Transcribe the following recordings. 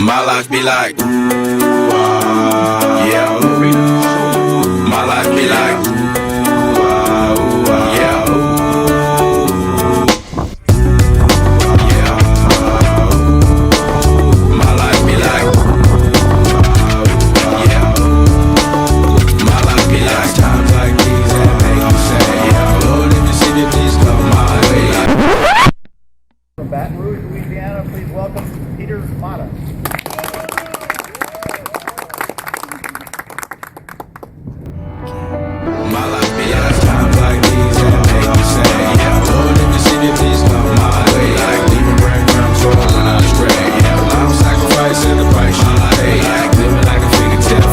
My life be like, ooh, yeah, ooh. My life be like, ooh, yeah, ooh, yeah, ooh. My life be like, yeah, ooh. My life be like times like these that make you say, yeah, Lord, if you see me, please come my way. From Baton Rouge, Louisiana, please welcome Peter Mata. My life be like times like these that make you say, yeah, Lord, if you see me, please come my way. Like leaving breadcrumbs for when I stray. Yeah, I'm sacrificing the price you pay. Like living like a fingertip.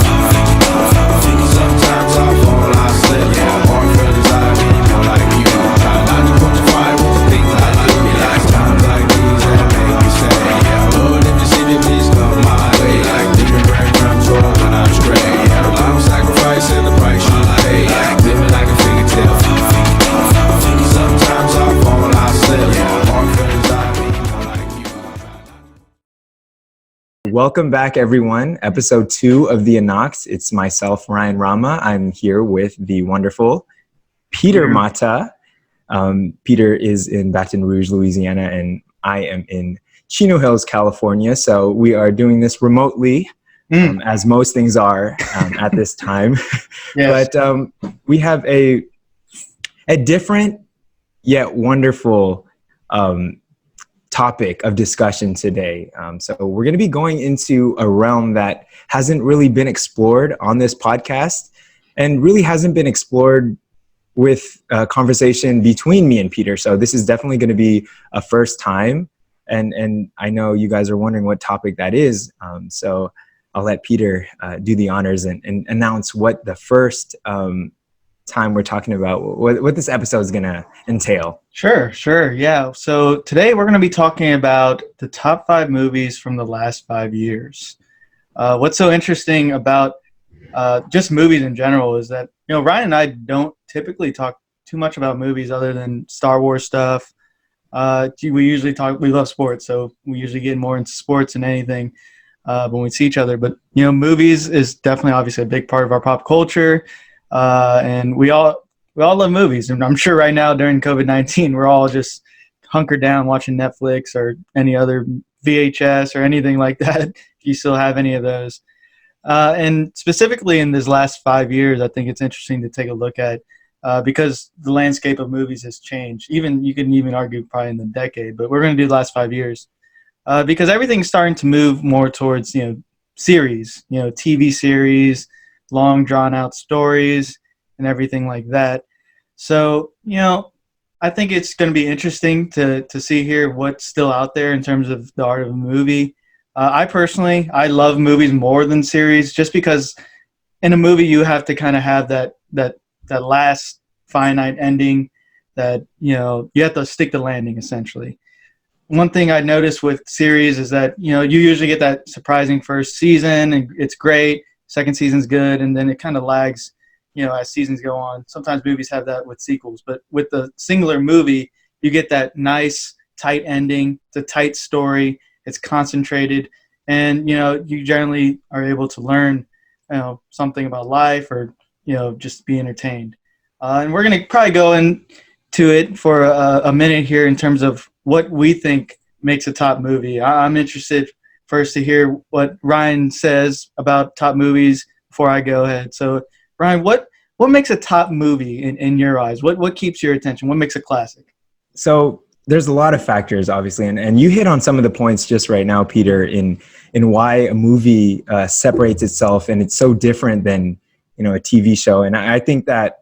Sometimes I fall, I slip. Yeah, my heart feels I be more like you. Try not to quantify with the things I do. Be like times like these that make me say, yeah, Lord, if you see me, please come my way. Like leaving breadcrumbs for when I stray. Yeah, I'm sacrificing the price you pay. Like living like a fingertip. Sometimes I fall, I slip. Yeah, my heart feels I be more like you. Welcome back, everyone. Episode 2 of the Anaks. It's myself, Ryan Rama. I'm here with the wonderful Peter Mata. Peter is in Baton Rouge, Louisiana, and I am in Chino Hills, California. So we are doing this remotely, as most things are at this time. Yes. But we have a different yet wonderful topic of discussion today. So we're going to be going into a realm that hasn't really been explored on this podcast and really hasn't been explored with a conversation between me and Peter. So this is definitely going to be a first time. And I know you guys are wondering what topic that is. So I'll let Peter do the honors and announce what the first time we're talking about, what this episode is going to entail. Sure. Yeah. So today we're going to be talking about the top 5 movies from the last 5 years. What's so interesting about just movies in general is that, Ryan and I don't typically talk too much about movies other than Star Wars stuff. We love sports, so we usually get more into sports than anything when we see each other. But, movies is definitely obviously a big part of our pop culture. And we all love movies. And I'm sure right now during COVID-19, we're all just hunkered down watching Netflix or any other VHS or anything like that, if you still have any of those. And specifically in this last 5 years, I think it's interesting to take a look at because the landscape of movies has changed. You can even argue probably in the decade, but we're going to do the last 5 years because everything's starting to move more towards, series, TV series, long drawn out stories and everything like that. So, I think it's going to be interesting to see here what's still out there in terms of the art of a movie. I love movies more than series just because in a movie you have to kind of have that last finite ending that, you have to stick the landing essentially. One thing I noticed with series is that, you usually get that surprising first season and it's great. Second season's good, and then it kind of lags, as seasons go on. Sometimes movies have that with sequels, but with the singular movie, you get that nice, tight ending. It's a tight story. It's concentrated, and, you generally are able to learn, something about life or, just be entertained. And we're going to probably go into it for a minute here in terms of what we think makes a top movie. I'm interested first to hear what Ryan says about top movies before I go ahead. So, Ryan, what makes a top movie in your eyes? What keeps your attention? What makes a classic? So there's a lot of factors, obviously, and you hit on some of the points just right now, Peter, in why a movie separates itself and it's so different than, a TV show. And I think that,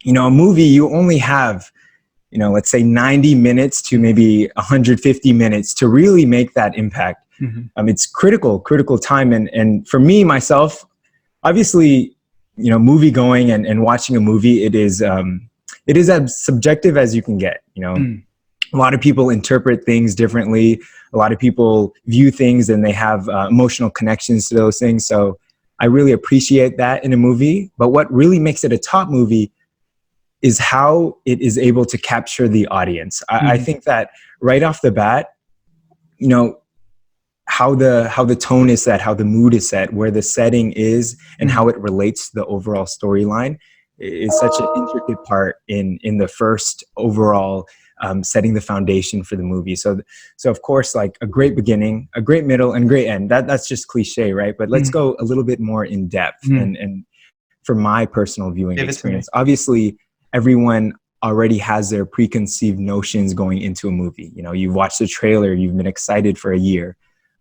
a movie, you only have, let's say 90 minutes to maybe 150 minutes to really make that impact. Mm-hmm. It's critical time. And for me, myself, obviously, movie going and watching a movie, it is as subjective as you can get. A lot of people interpret things differently. A lot of people view things and they have emotional connections to those things. So I really appreciate that in a movie. But what really makes it a top movie is how it is able to capture the audience. I think that right off the bat, how the tone is set, how the mood is set, where the setting is, and how it relates to the overall storyline is such an intricate part in the first overall setting the foundation for the movie. So of course, like a great beginning, a great middle, and great end. That's just cliche, right? But let's go a little bit more in depth. And from my personal viewing experience, obviously everyone already has their preconceived notions going into a movie. You know, you've watched the trailer, you've been excited for a year.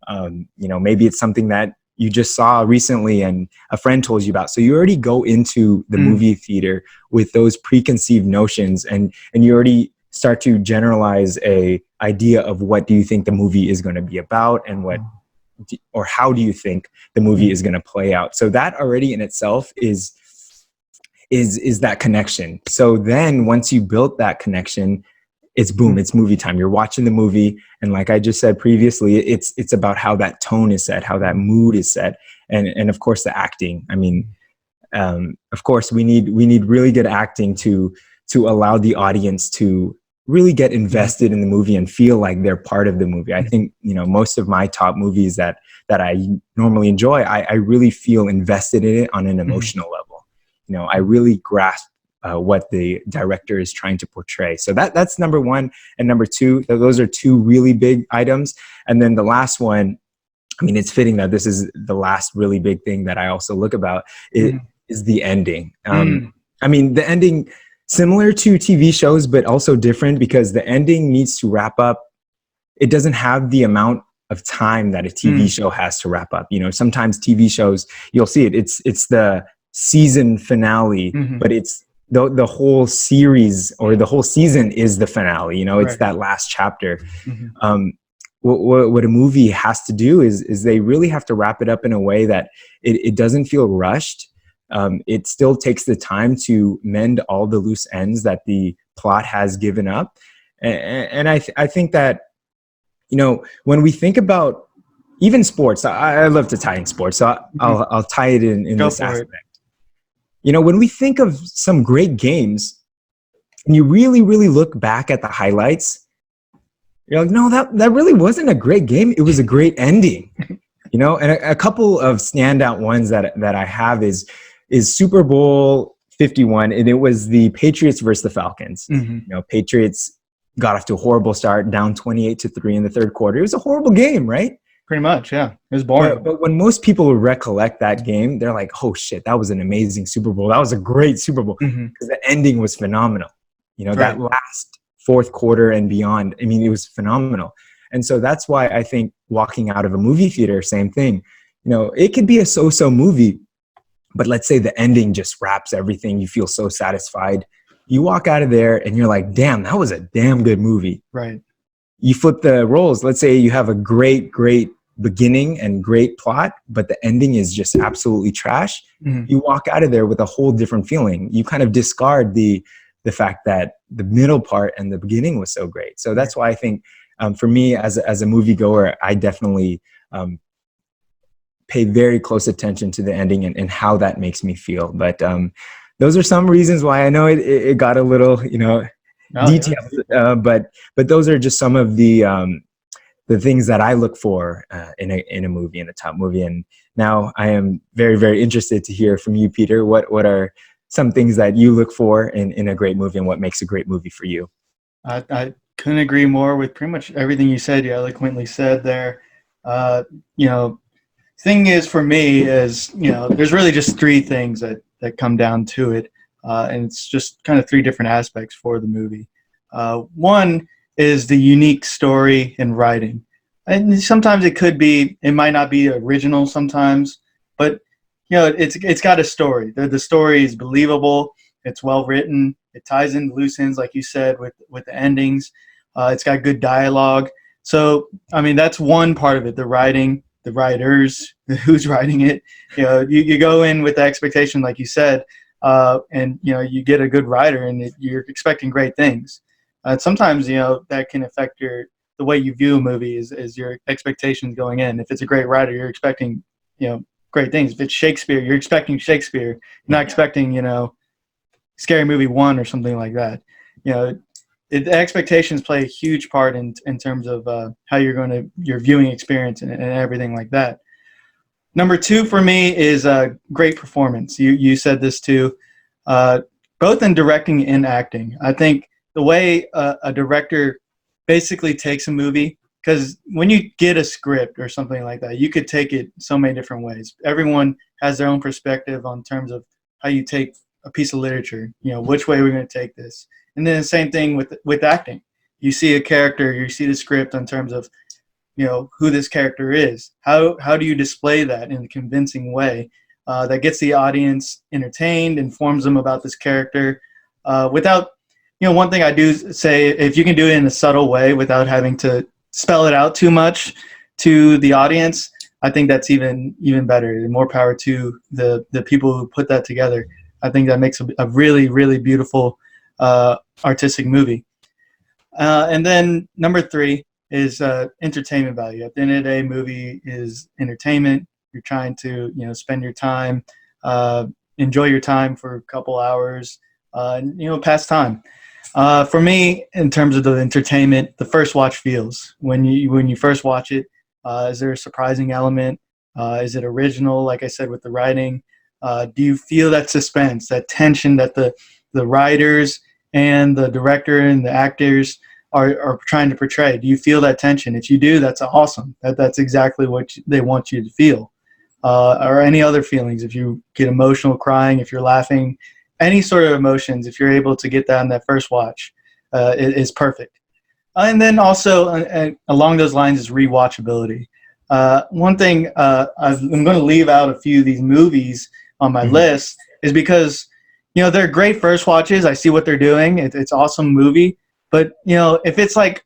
You know, maybe it's something that you just saw recently and a friend told you about. So you already go into the movie theater with those preconceived notions, and you already start to generalize a idea of what do you think the movie is going to be about, and what or how do you think the movie is going to play out. So that already in itself is that connection. So then once you built that connection, it's boom, it's movie time. You're watching the movie, and like I just said previously, it's about how that tone is set, how that mood is set, and of course the acting. I mean, of course we need really good acting to allow the audience to really get invested in the movie and feel like they're part of the movie. I think, you know, most of my top movies that I normally enjoy, I really feel invested in it on an emotional level. You know, I really grasp what the director is trying to portray. So that's number one. And number two, those are two really big items. And then the last one, I mean, it's fitting that this is the last really big thing that I also look about is the ending. I mean, the ending, similar to TV shows, but also different because the ending needs to wrap up. It doesn't have the amount of time that a TV show has to wrap up. You know, sometimes TV shows, you'll see it. It's the season finale, but it's the whole series or the whole season is the finale. You know, it's that last chapter. What a movie has to do is they really have to wrap it up in a way that it doesn't feel rushed. It still takes the time to mend all the loose ends that the plot has given up. And I think that, you know, when we think about even sports, I love to tie in sports, so I'll tie it in this aspect. You know, when we think of some great games and you really, really look back at the highlights, you're like, no, that really wasn't a great game. It was a great ending, you know? And a couple of standout ones that I have is Super Bowl 51, and it was the Patriots versus the Falcons. You know, Patriots got off to a horrible start, down 28-3 in the third quarter. It was a horrible game, right? Pretty much, yeah. It was boring. But when most people recollect that game, they're like, oh shit, that was an amazing Super Bowl. That was a great Super Bowl. Because the ending was phenomenal. You know, that last fourth quarter and beyond, I mean, it was phenomenal. And so that's why I think walking out of a movie theater, same thing. You know, it could be a so-so movie, but let's say the ending just wraps everything. You feel so satisfied. You walk out of there and you're like, damn, that was a damn good movie. Right. You flip the roles. Let's say you have a great beginning and great plot, but the ending is just absolutely trash. You walk out of there with a whole different feeling. You kind of discard the fact that the middle part and the beginning was so great. So that's why I think for me as a moviegoer, I definitely pay very close attention to the ending and how that makes me feel. But those are some reasons why I know it got a little, you know, detailed. Yeah. But those are just some of the things that I look for in a movie, in a top movie. And now I am very, very interested to hear from you, Peter. What are some things that you look for in a great movie, and what makes a great movie for you? I couldn't agree more with pretty much everything you said. You eloquently said there. You know, thing is for me is, you know, there's really just three things that come down to it. And it's just kind of three different aspects for the movie. One is the unique story and writing. And sometimes it might not be original sometimes, but you know, it's got a story. The story is believable. It's well written. It ties in loose ends, like you said, with the endings. It's got good dialogue. So, I mean, that's one part of it. The writing, the writers, who's writing it. You know, you go in with the expectation, like you said, and you know, you get a good writer, and you're expecting great things. Sometimes, you know, that can affect the way you view a movie is your expectations going in. If it's a great writer, you're expecting, you know, great things. If it's Shakespeare, you're expecting Shakespeare. You're not expecting, you know, Scary Movie 1 or something like that. You know, the expectations play a huge part in terms of how your viewing experience and everything like that. Number two for me is great performance. You said this too, both in directing and acting. I think the way a director basically takes a movie, because when you get a script or something like that, you could take it so many different ways. Everyone has their own perspective on terms of how you take a piece of literature. Which way we're going to take this. And then the same thing with acting. You see a character, you see the script in terms of who this character is. How do you display that in a convincing way that gets the audience entertained, informs them about this character without one thing I do say, if you can do it in a subtle way without having to spell it out too much to the audience, I think that's even better. And more power to the people who put that together. I think that makes a really, really beautiful artistic movie. And then number three is entertainment value. At the end of the day, movie is entertainment. You're trying to spend your time, enjoy your time for a couple hours, and pass time. For me, in terms of the entertainment, the first watch feels when you first watch it. Is there a surprising element? Is it original? Like I said, with the writing, do you feel that suspense, that tension that the writers and the director and the actors are trying to portray? Do you feel that tension? If you do, that's awesome. That's exactly what they want you to feel. Or any other feelings, if you get emotional, crying, if you're laughing, any sort of emotions, if you're able to get that in that first watch, is perfect. And then also along those lines is rewatchability. One thing I'm going to leave out a few of these movies on my list is because they're great first watches. I see what they're doing. It's awesome movie. But if it's like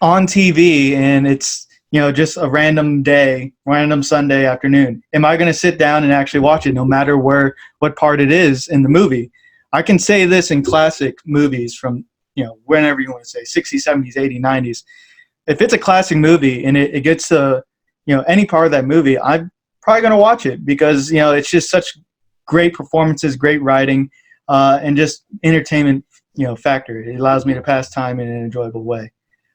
on TV and it's just a random day, random Sunday afternoon, am I going to sit down and actually watch it no matter what part it is in the movie? I can say this in classic movies from whenever you want to say, 60s, 70s, 80s, 90s. If it's a classic movie and it gets to any part of that movie, I'm probably going to watch it because it's just such great performances, great writing, and just entertainment factor. It allows me to pass time in an enjoyable way.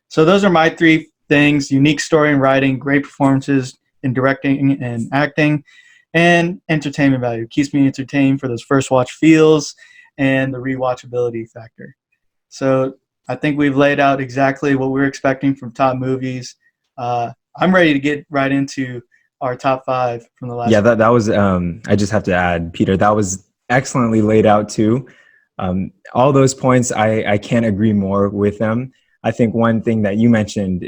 So those are my three things: unique story and writing, great performances in directing and acting, and entertainment value. Keeps me entertained for those first watch feels and the rewatchability factor. So I think we've laid out exactly what we're expecting from top movies. I'm ready to get right into our top five from the last. Yeah, that was. I just have to add, Peter, that was excellently laid out too. All those points, I can't agree more with them. I think one thing that you mentioned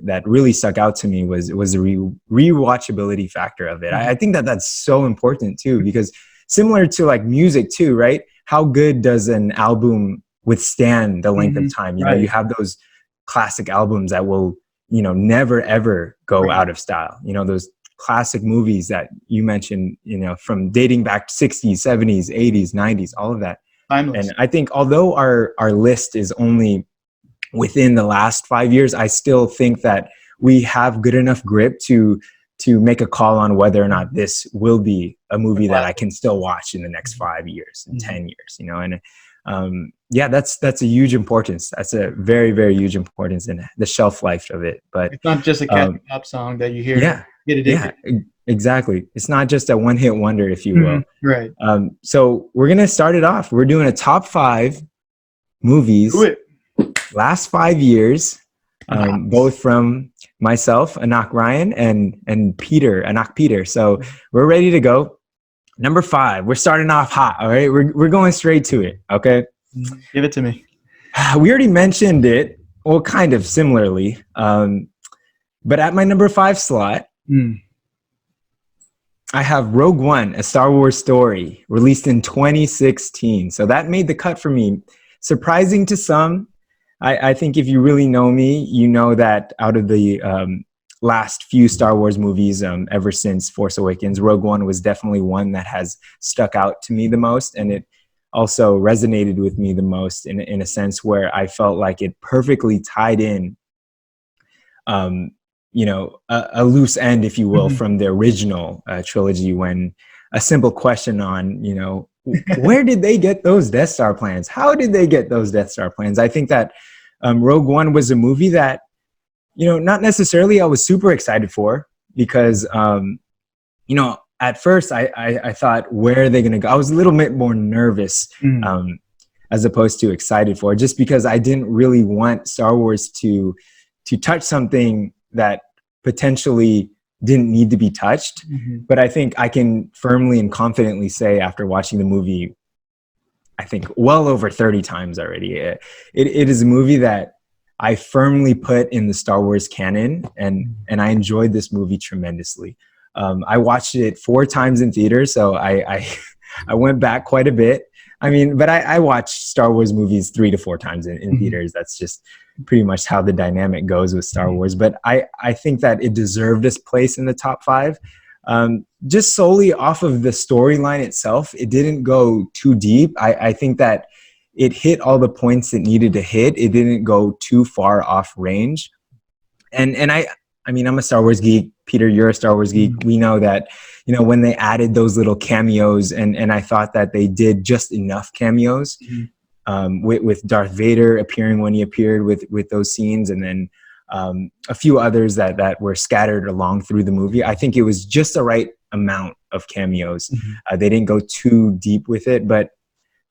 that really stuck out to me was the rewatchability factor of it. I think that's so important too, because similar to like music too, right? How good does an album withstand the length of time? Right. You have those classic albums that will, never ever go out of style. Those classic movies that you mentioned, from dating back to 60s, 70s, 80s, 90s, all of that. Timeless. And I think although our list is only within the last 5 years, I still think that we have good enough grip to make a call on whether or not this will be a movie that I can still watch in the next 5 years and 10 years, and that's a huge importance. That's a very, very huge importance in the shelf life of it. But it's not just a catchy pop song that you hear. Get addicted. Yeah, exactly. It's not just a one-hit wonder, if you will. Right. So we're gonna start it off. We're doing a top 5 movies last 5 years, both from myself, Anak Ryan, and Peter, Anak Peter. So we're ready to go. Number 5. We're starting off hot. All right, we're going straight to it. Okay. Give it to me. We already mentioned it, well, kind of similarly, but at my number 5 slot, I have Rogue One, A Star Wars Story, released in 2016. So that made the cut for me. Surprising to some. I think if you really know me, you know that out of the last few Star Wars movies, ever since Force Awakens, Rogue One was definitely one that has stuck out to me the most. And it also resonated with me the most in a sense where I felt like it perfectly tied in a loose end, if you will, from the original trilogy, when a simple question on, where did they get those Death Star plans? How did they get those Death Star plans? I think that Rogue One was a movie that, not necessarily I was super excited for, because, at first I thought, where are they going to go? I was a little bit more nervous as opposed to excited for, just because I didn't really want Star Wars to touch something that potentially didn't need to be touched. But I think I can firmly and confidently say, after watching the movie, I think well over 30 times already, it is a movie that I firmly put in the Star Wars canon, and I enjoyed this movie tremendously. I watched it 4 times in theaters, so I went back quite a bit. I mean, but I watched Star Wars movies 3 to 4 times in theaters. That's just pretty much how the dynamic goes with Star Wars. But I think that it deserved its place in the top 5. Just solely off of the storyline itself. It didn't go too deep. I think that it hit all the points it needed to hit. It didn't go too far off range. And I mean, I'm a Star Wars geek. Peter, you're a Star Wars geek. We know that, when they added those little cameos, and I thought that they did just enough cameos, with Darth Vader appearing when he appeared with those scenes, and then a few others that were scattered along through the movie. I think it was just the right amount of cameos. They didn't go too deep with it, but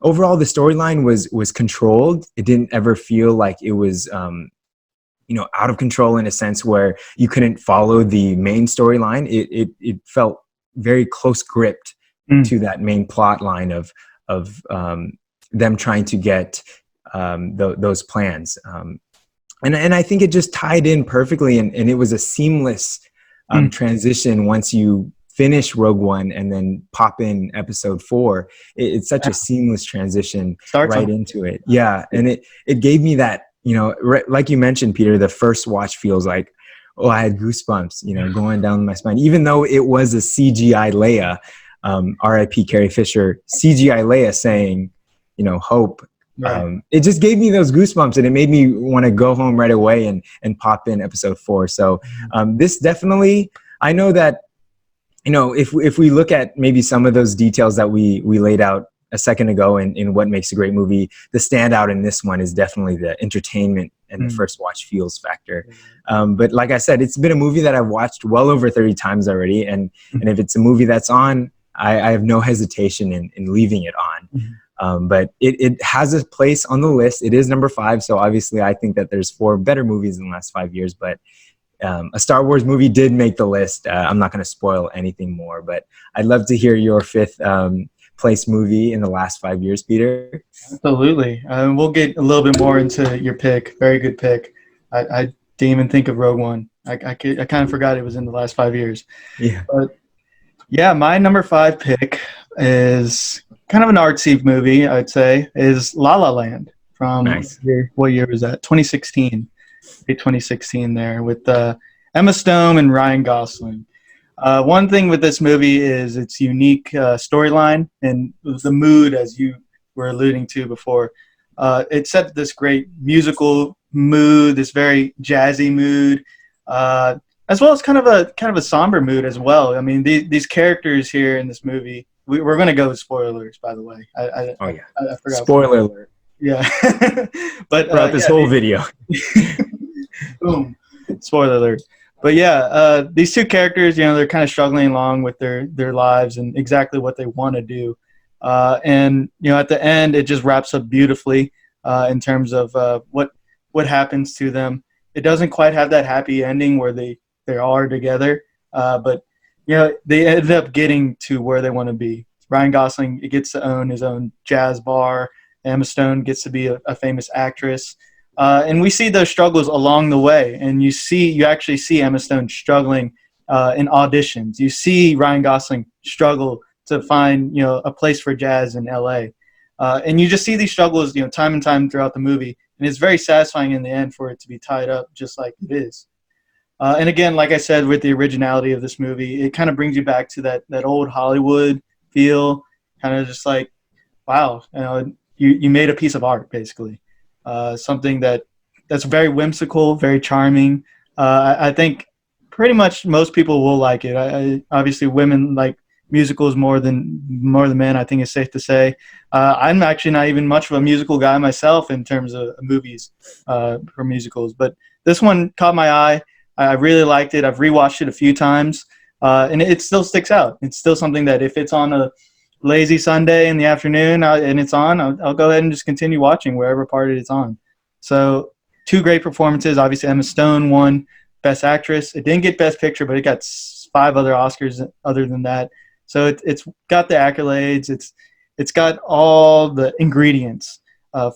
overall the storyline was controlled. It didn't ever feel like it was out of control, in a sense where you couldn't follow the main storyline. It felt very close gripped to that main plot line of them trying to get those plans. And I think it just tied in perfectly, and it was a seamless transition once you finish Rogue One and then pop in Episode 4. It's such a seamless transition right into it. Yeah, and it gave me that, like you mentioned, Peter, the first watch feels like, oh, I had goosebumps, going down my spine, even though it was a CGI Leia, R.I.P. Carrie Fisher, CGI Leia saying, hope. Right. It just gave me those goosebumps, and it made me want to go home right away and pop in Episode 4. So this definitely, I know that, if we look at maybe some of those details that we laid out a second ago in what makes a great movie, the standout in this one is definitely the entertainment and the first watch feels factor. But like I said, it's been a movie that I've watched well over 30 times already. And if it's a movie that's on, I have no hesitation in leaving it on. But it has a place on the list. It is number 5. So obviously I think that there's 4 better movies in the last 5 years, but a Star Wars movie did make the list. I'm not going to spoil anything more, but I'd love to hear your 5th place movie in the last 5 years, Peter. Absolutely. We'll get a little bit more into your pick. Very good pick. I didn't even think of Rogue One. I kind of forgot it was in the last 5 years. Yeah. But yeah, my number 5 pick is kind of an artsy movie, I'd say, is La La Land from what year was that? 2016. 2016 there with Emma Stone and Ryan Gosling. One thing with this movie is its unique storyline and the mood, as you were alluding to before. It set this great musical mood, this very jazzy mood, as well as kind of a somber mood as well. I mean, these characters here in this movie. We're going to go with spoilers, by the way. I forgot. Spoiler alert. Yeah, but throughout this whole video. Boom. Spoiler alert. But yeah, these 2 characters, they're kind of struggling along with their lives and exactly what they want to do. And, at the end, it just wraps up beautifully in terms of what happens to them. It doesn't quite have that happy ending where they are together, but, they ended up getting to where they want to be. Ryan Gosling gets to own his own jazz bar. Emma Stone gets to be a famous actress. And we see those struggles along the way. And you actually see Emma Stone struggling in auditions. You see Ryan Gosling struggle to find, a place for jazz in LA. And you just see these struggles, time and time throughout the movie. And it's very satisfying in the end for it to be tied up just like it is. And again, like I said, with the originality of this movie, it kind of brings you back to that old Hollywood feel, kind of just like, wow, you made a piece of art, basically. Something that's very whimsical, very charming. I think pretty much most people will like it. Obviously, women like musicals more than men. I think it's safe to say. I'm actually not even much of a musical guy myself in terms of movies for musicals, but this one caught my eye. I really liked it. I've rewatched it a few times, and it still sticks out. It's still something that if it's on a lazy Sunday in the afternoon and it's on, I'll go ahead and just continue watching wherever part it's on. So two great performances. Obviously, Emma Stone won Best Actress. It didn't get Best Picture, but it got 5 other Oscars other than that. So it's got the accolades. It's got all the ingredients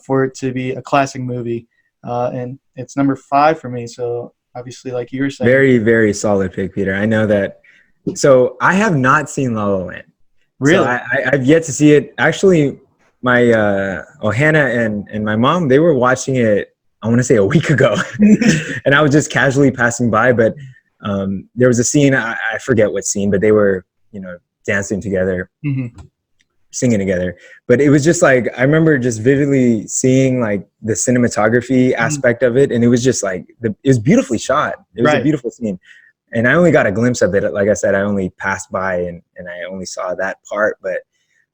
for it to be a classic movie, and it's number 5 for me. So obviously, like you were saying, very, very solid pick, Peter. I know that. So I have not seen La La Land. Really, So I've yet to see it. Actually, my Hannah and my mom, they were watching it, I want to say a week ago, and I was just casually passing by. But there was a scene, I forget what scene, but they were, dancing together, singing together. But it was just like, I remember just vividly seeing like the cinematography aspect of it. And it was just like, it was beautifully shot. It was a beautiful scene. And I only got a glimpse of it. Like I said, I only passed by and I only saw that part. But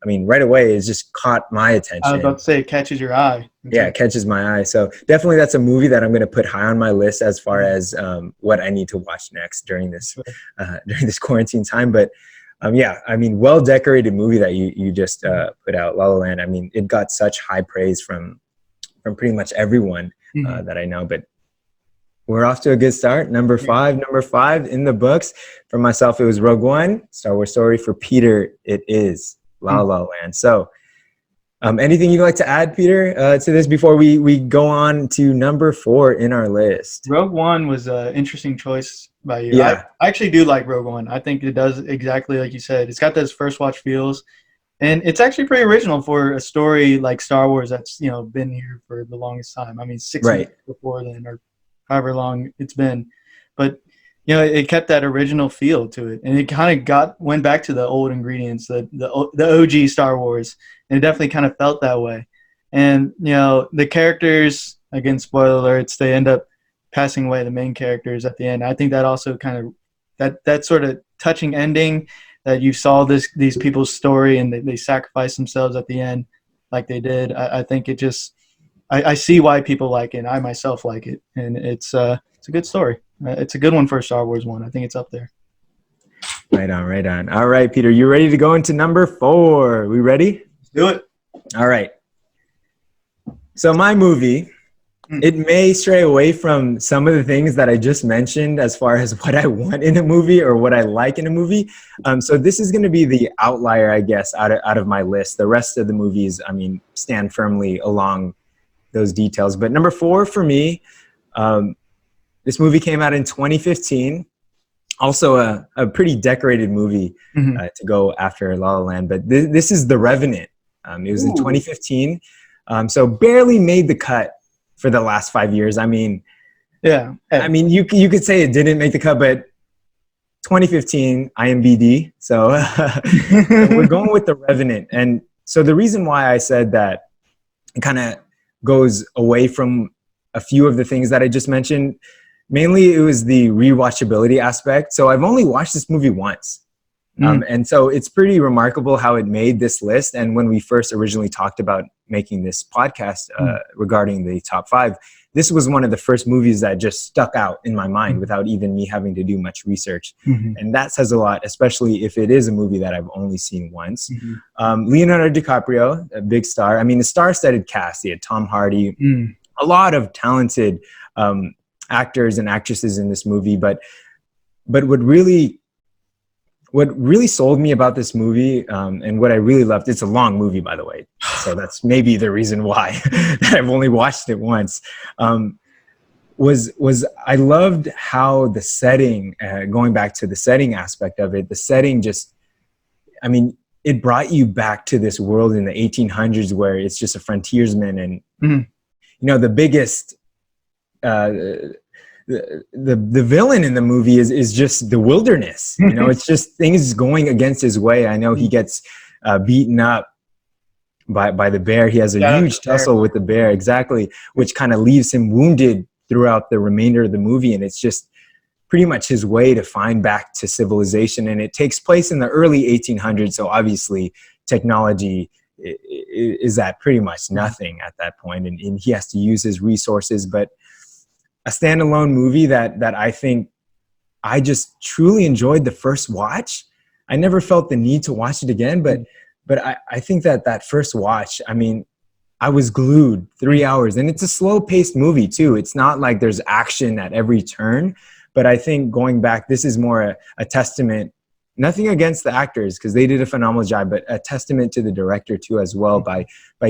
I mean, right away, it just caught my attention. I was about to say, it catches your eye. Yeah, it catches my eye. So definitely that's a movie that I'm going to put high on my list as far as what I need to watch next during this quarantine time. But yeah, I mean, well-decorated movie that you just put out, La La Land. I mean, it got such high praise from pretty much everyone that I know. But we're off to a good start. Number five in the books. For myself, it was Rogue One, Star Wars Story. For Peter, it is La La Land. So anything you'd like to add, Peter, to this before we go on to number 4 in our list? Rogue One was an interesting choice by you. Yeah. I actually do like Rogue One. I think it does exactly like you said. It's got those first watch feels, and it's actually pretty original for a story like Star Wars that's been here for the longest time. I mean, 6 years before then, or however long it's been, but it kept that original feel to it, and it kind of went back to the old ingredients, the OG Star Wars, and it definitely kind of felt that way. And the characters, again, spoiler alerts, they end up passing away, the main characters at the end. I think that also kind of that sort of touching ending that you saw these people's story and they sacrificed themselves at the end like they did. I think it just I see why people like it. And I myself like it, and it's a good story. It's a good one for a Star Wars one. I think it's up there. Right on. All right, Peter, you ready to go into number 4? We ready? Let's do it. All right. So my movie, it may stray away from some of the things that I just mentioned as far as what I want in a movie or what I like in a movie. So this is going to be the outlier, I guess, out of my list. The rest of the movies, I mean, stand firmly along those details. But number 4 for me, this movie came out in 2015. Also a pretty decorated movie to go after La La Land. But this is The Revenant. It was in 2015. So barely made the cut for the last 5 years. I mean, yeah. I mean, you could say it didn't make the cut, but 2015 IMBD. So we're going with The Revenant. And so the reason why I said that it kind of goes away from a few of the things that I just mentioned, mainly it was the rewatchability aspect. So I've only watched this movie once. And so it's pretty remarkable how it made this list. And when we first originally talked about making this podcast regarding the top 5, this was one of the first movies that just stuck out in my mind without even me having to do much research. And that says a lot, especially if it is a movie that I've only seen once. Leonardo DiCaprio, a big star. I mean, the star-studded cast. He had Tom Hardy, a lot of talented actors and actresses in this movie. But what really sold me about this movie, and what I really loved, it's a long movie, by the way, so that's maybe the reason why that I've only watched it once, was I loved how the setting, going back to the setting aspect of it, the setting just, I mean, it brought you back to this world in the 1800s where it's just a frontiersman and, the biggest, the villain in the movie is just the wilderness. It's just things going against his way. I know he gets beaten up by the bear. He has a huge tussle with the bear, exactly, which kind of leaves him wounded throughout the remainder of the movie. And it's just pretty much his way to find back to civilization. And it takes place in the early 1800s. So obviously technology is at pretty much nothing at that point, and he has to use his resources. But a standalone movie that I think I just truly enjoyed the first watch. I never felt the need to watch it again, but I think that first watch, I mean, I was glued 3 hours, and it's a slow paced movie too. It's not like there's action at every turn, but I think going back, this is more a testament, nothing against the actors because they did a phenomenal job, but a testament to the director too as well, by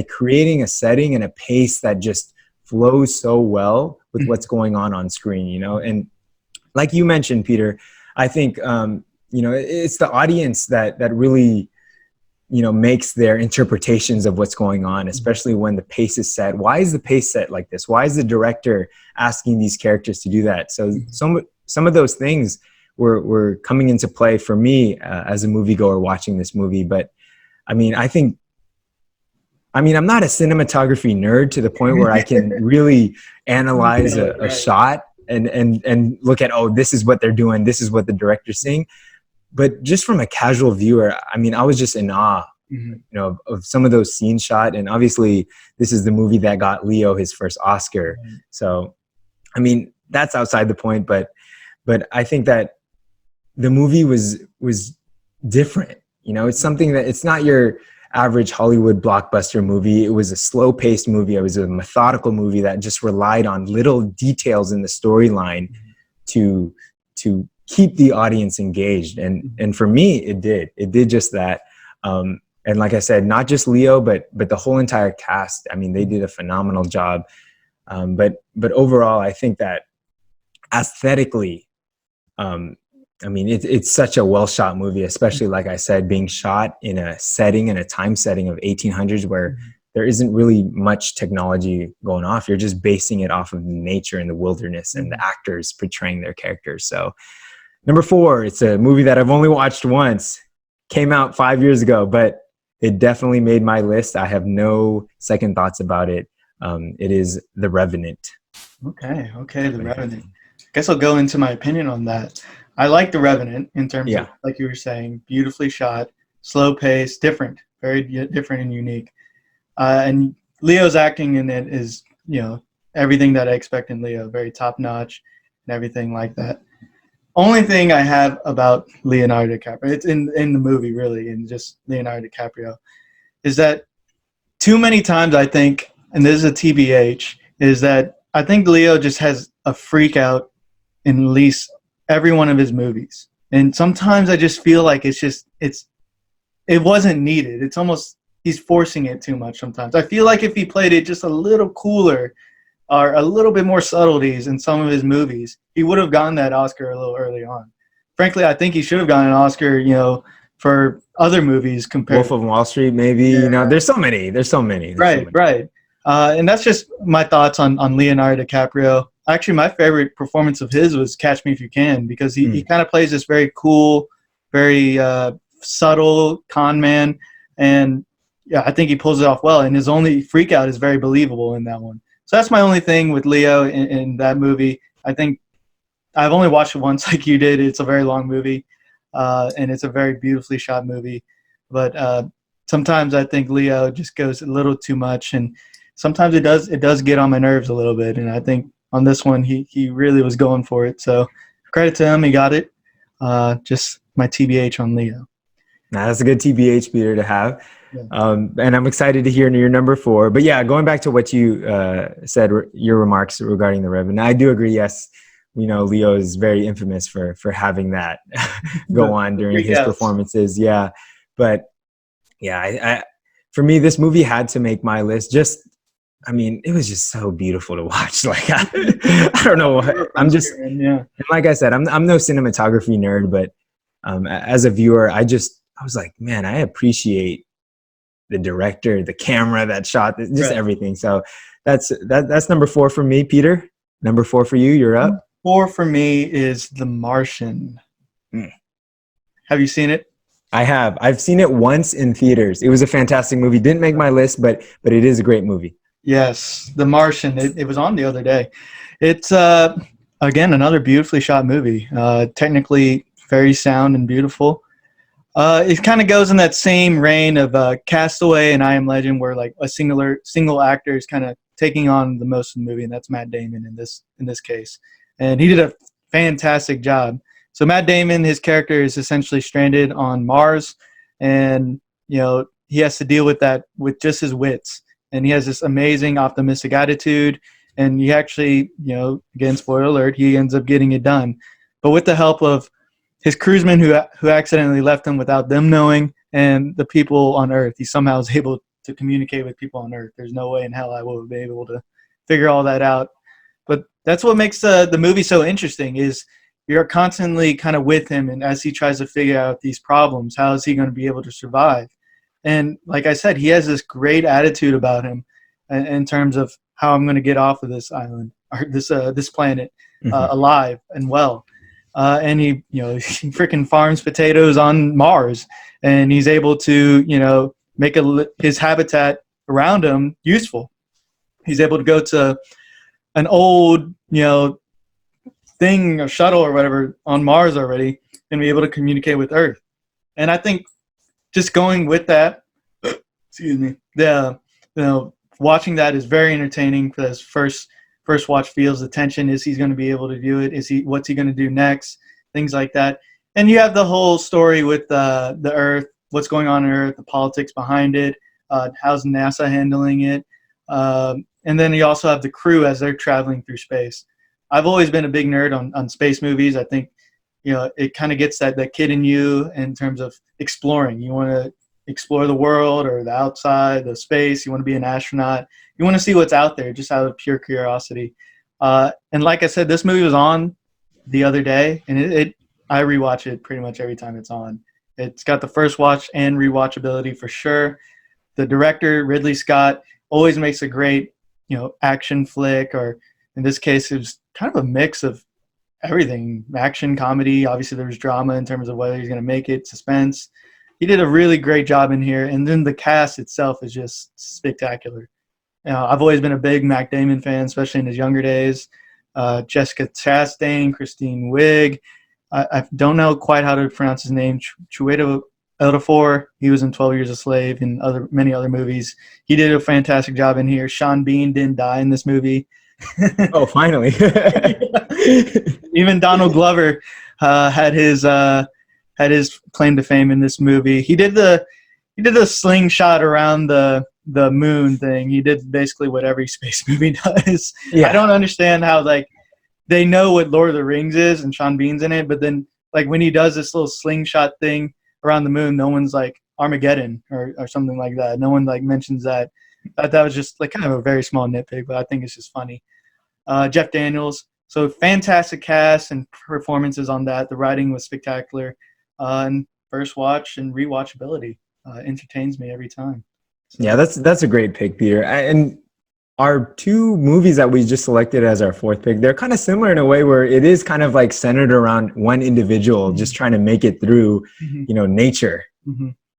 creating a setting and a pace that just flows so well with what's going on screen, you know. And like you mentioned, Peter, I think, you know, it's the audience that really, you know, makes their interpretations of what's going on, especially when the pace is set. Why is the pace set like this? Why is the director asking these characters to do that? So some of those things were coming into play for me as a moviegoer watching this movie. But I mean, I'm not a cinematography nerd to the point where I can really analyze a shot and look at, oh, this is what they're doing, this is what the director's saying. But just from a casual viewer, I mean, I was just in awe, you know, of some of those scenes shot. And obviously, this is the movie that got Leo his first Oscar. So, I mean, that's outside the point. But I think that the movie was different. You know, it's something that it's not your average Hollywood blockbuster movie. It was a slow-paced movie. It was a methodical movie that just relied on little details in the storyline to keep the audience engaged. And for me, it did just that. And like I said, not just Leo, but the whole entire cast. I mean, they did a phenomenal job. But overall, I think that aesthetically, I mean, it's such a well shot movie, especially like I said, being shot in a time setting of 1800s where there isn't really much technology going off. You're just basing it off of nature and the wilderness and the actors portraying their characters. So number 4, it's a movie that I've only watched once, came out 5 years ago, but it definitely made my list. I have no second thoughts about it. It is The Revenant. Okay, The Revenant. I guess I'll go into my opinion on that. I like The Revenant in terms of, like you were saying, beautifully shot, slow pace, different, very different and unique. And Leo's acting in it is, you know, everything that I expect in Leo, very top notch and everything like that. Only thing I have about Leonardo DiCaprio, it's in the movie really, and just Leonardo DiCaprio, is that too many times I think, and this is a TBH, is that I think Leo just has a freak out in at least every one of his movies. And sometimes I just feel like it wasn't needed. It's almost, he's forcing it too much sometimes. I feel like if he played it just a little cooler or a little bit more subtleties in some of his movies, he would have gotten that Oscar a little early on. Frankly, I think he should have gotten an Oscar, you know, for other movies compared Wolf of Wall Street, maybe. Yeah. You know, there's so many. Right. And that's just my thoughts on Leonardo DiCaprio. Actually, my favorite performance of his was Catch Me If You Can, because he kind of plays this very cool, very subtle con man. And yeah, I think he pulls it off well. And his only freak out is very believable in that one. So that's my only thing with Leo in that movie. I think I've only watched it once like you did. It's a very long movie, and it's a very beautifully shot movie. But sometimes I think Leo just goes a little too much, and sometimes it does get on my nerves a little bit. And I think on this one, he really was going for it. So credit to him. He got it. Just my TBH on Leo. Nah, that's a good TBH, Peter, to have. Yeah. And I'm excited to hear your number 4. But yeah, going back to what you said, your remarks regarding The Revenant, I do agree. Yes, you know, Leo is very infamous for having that go on during his performances. Yeah, but yeah, I for me, this movie had to make my list. Just, I mean, it was just so beautiful to watch. Like, I don't know. I'm just, like I said, I'm no cinematography nerd, but as a viewer, I was like, man, I appreciate the director, the camera that shot, just everything. So that's number 4 for me, Peter. Number 4 for you. You're up. 4 for me is The Martian. Have you seen it? I have. I've seen it once in theaters. It was a fantastic movie. Didn't make my list, but it is a great movie. Yes, The Martian. It was on the other day. It's Again, another beautifully shot movie. Technically very sound and beautiful. It kind of goes in that same reign of Castaway and I Am Legend, where like a single actor is kind of taking on the most of the movie, and that's Matt Damon in this case. And he did a fantastic job. So Matt Damon, his character is essentially stranded on Mars, and he has to deal with that with just his wits. And he has this amazing optimistic attitude, and he actually, again, spoiler alert, he ends up getting it done. But with the help of his crewsmen who accidentally left him without them knowing, and the people on Earth, he somehow is able to communicate with people on Earth. There's no way in hell I would be able to figure all that out. But that's what makes the movie so interesting, is you're constantly kind of with him, and as he tries to figure out these problems, how is he going to be able to survive? And like I said, he has this great attitude about him in terms of how I'm going to get off of this island or this planet alive and well. And he freaking farms potatoes on Mars, and he's able to make his habitat around him useful. He's able to go to an old thing or shuttle or whatever on Mars already and be able to communicate with Earth. And I think just going with that, excuse me, watching that is very entertaining for this first watch. Feels the tension. Is he going to be able to do it? What's he going to do next? Things like that. And you have the whole story with the Earth, what's going on Earth, the politics behind it, how's NASA handling it, and then you also have the crew as they're traveling through space. I've always been a big nerd on space movies. I think it kind of gets that kid in you in terms of exploring. You want to explore the world or the outside, the space. You want to be an astronaut. You want to see what's out there just out of pure curiosity. And like I said, this movie was on the other day, and I rewatch it pretty much every time it's on. It's got the first watch and rewatchability for sure. The director, Ridley Scott, always makes a great, action flick, or in this case, it was kind of a mix of everything. Action, comedy, obviously there was drama in terms of whether he's going to make it, suspense. He did a really great job in here, and then the cast itself is just spectacular. I've always been a big Matt Damon fan, especially in his younger days. Jessica Chastain, Christine Wiig. I don't know quite how to pronounce his name. Chiwetel Ejiofor. He was in 12 Years a Slave and many other movies. He did a fantastic job in here. Sean Bean didn't die in this movie. Oh, finally! Even Donald Glover had his claim to fame in this movie. He did the slingshot around the moon thing. He did basically what every space movie does. Yeah. I don't understand how they know what Lord of the Rings is and Sean Bean's in it, but then when he does this little slingshot thing around the moon, no one's like Armageddon or something like that. No one mentions that. That was just kind of a very small nitpick, but I think it's just funny. Jeff Daniels. So fantastic cast and performances on that. The writing was spectacular. And first watch and rewatchability entertains me every time. So. Yeah, that's a great pick, Peter. And our two movies that we just selected as our fourth pick, they're kind of similar in a way where it is kind of centered around one individual just trying to make it through, nature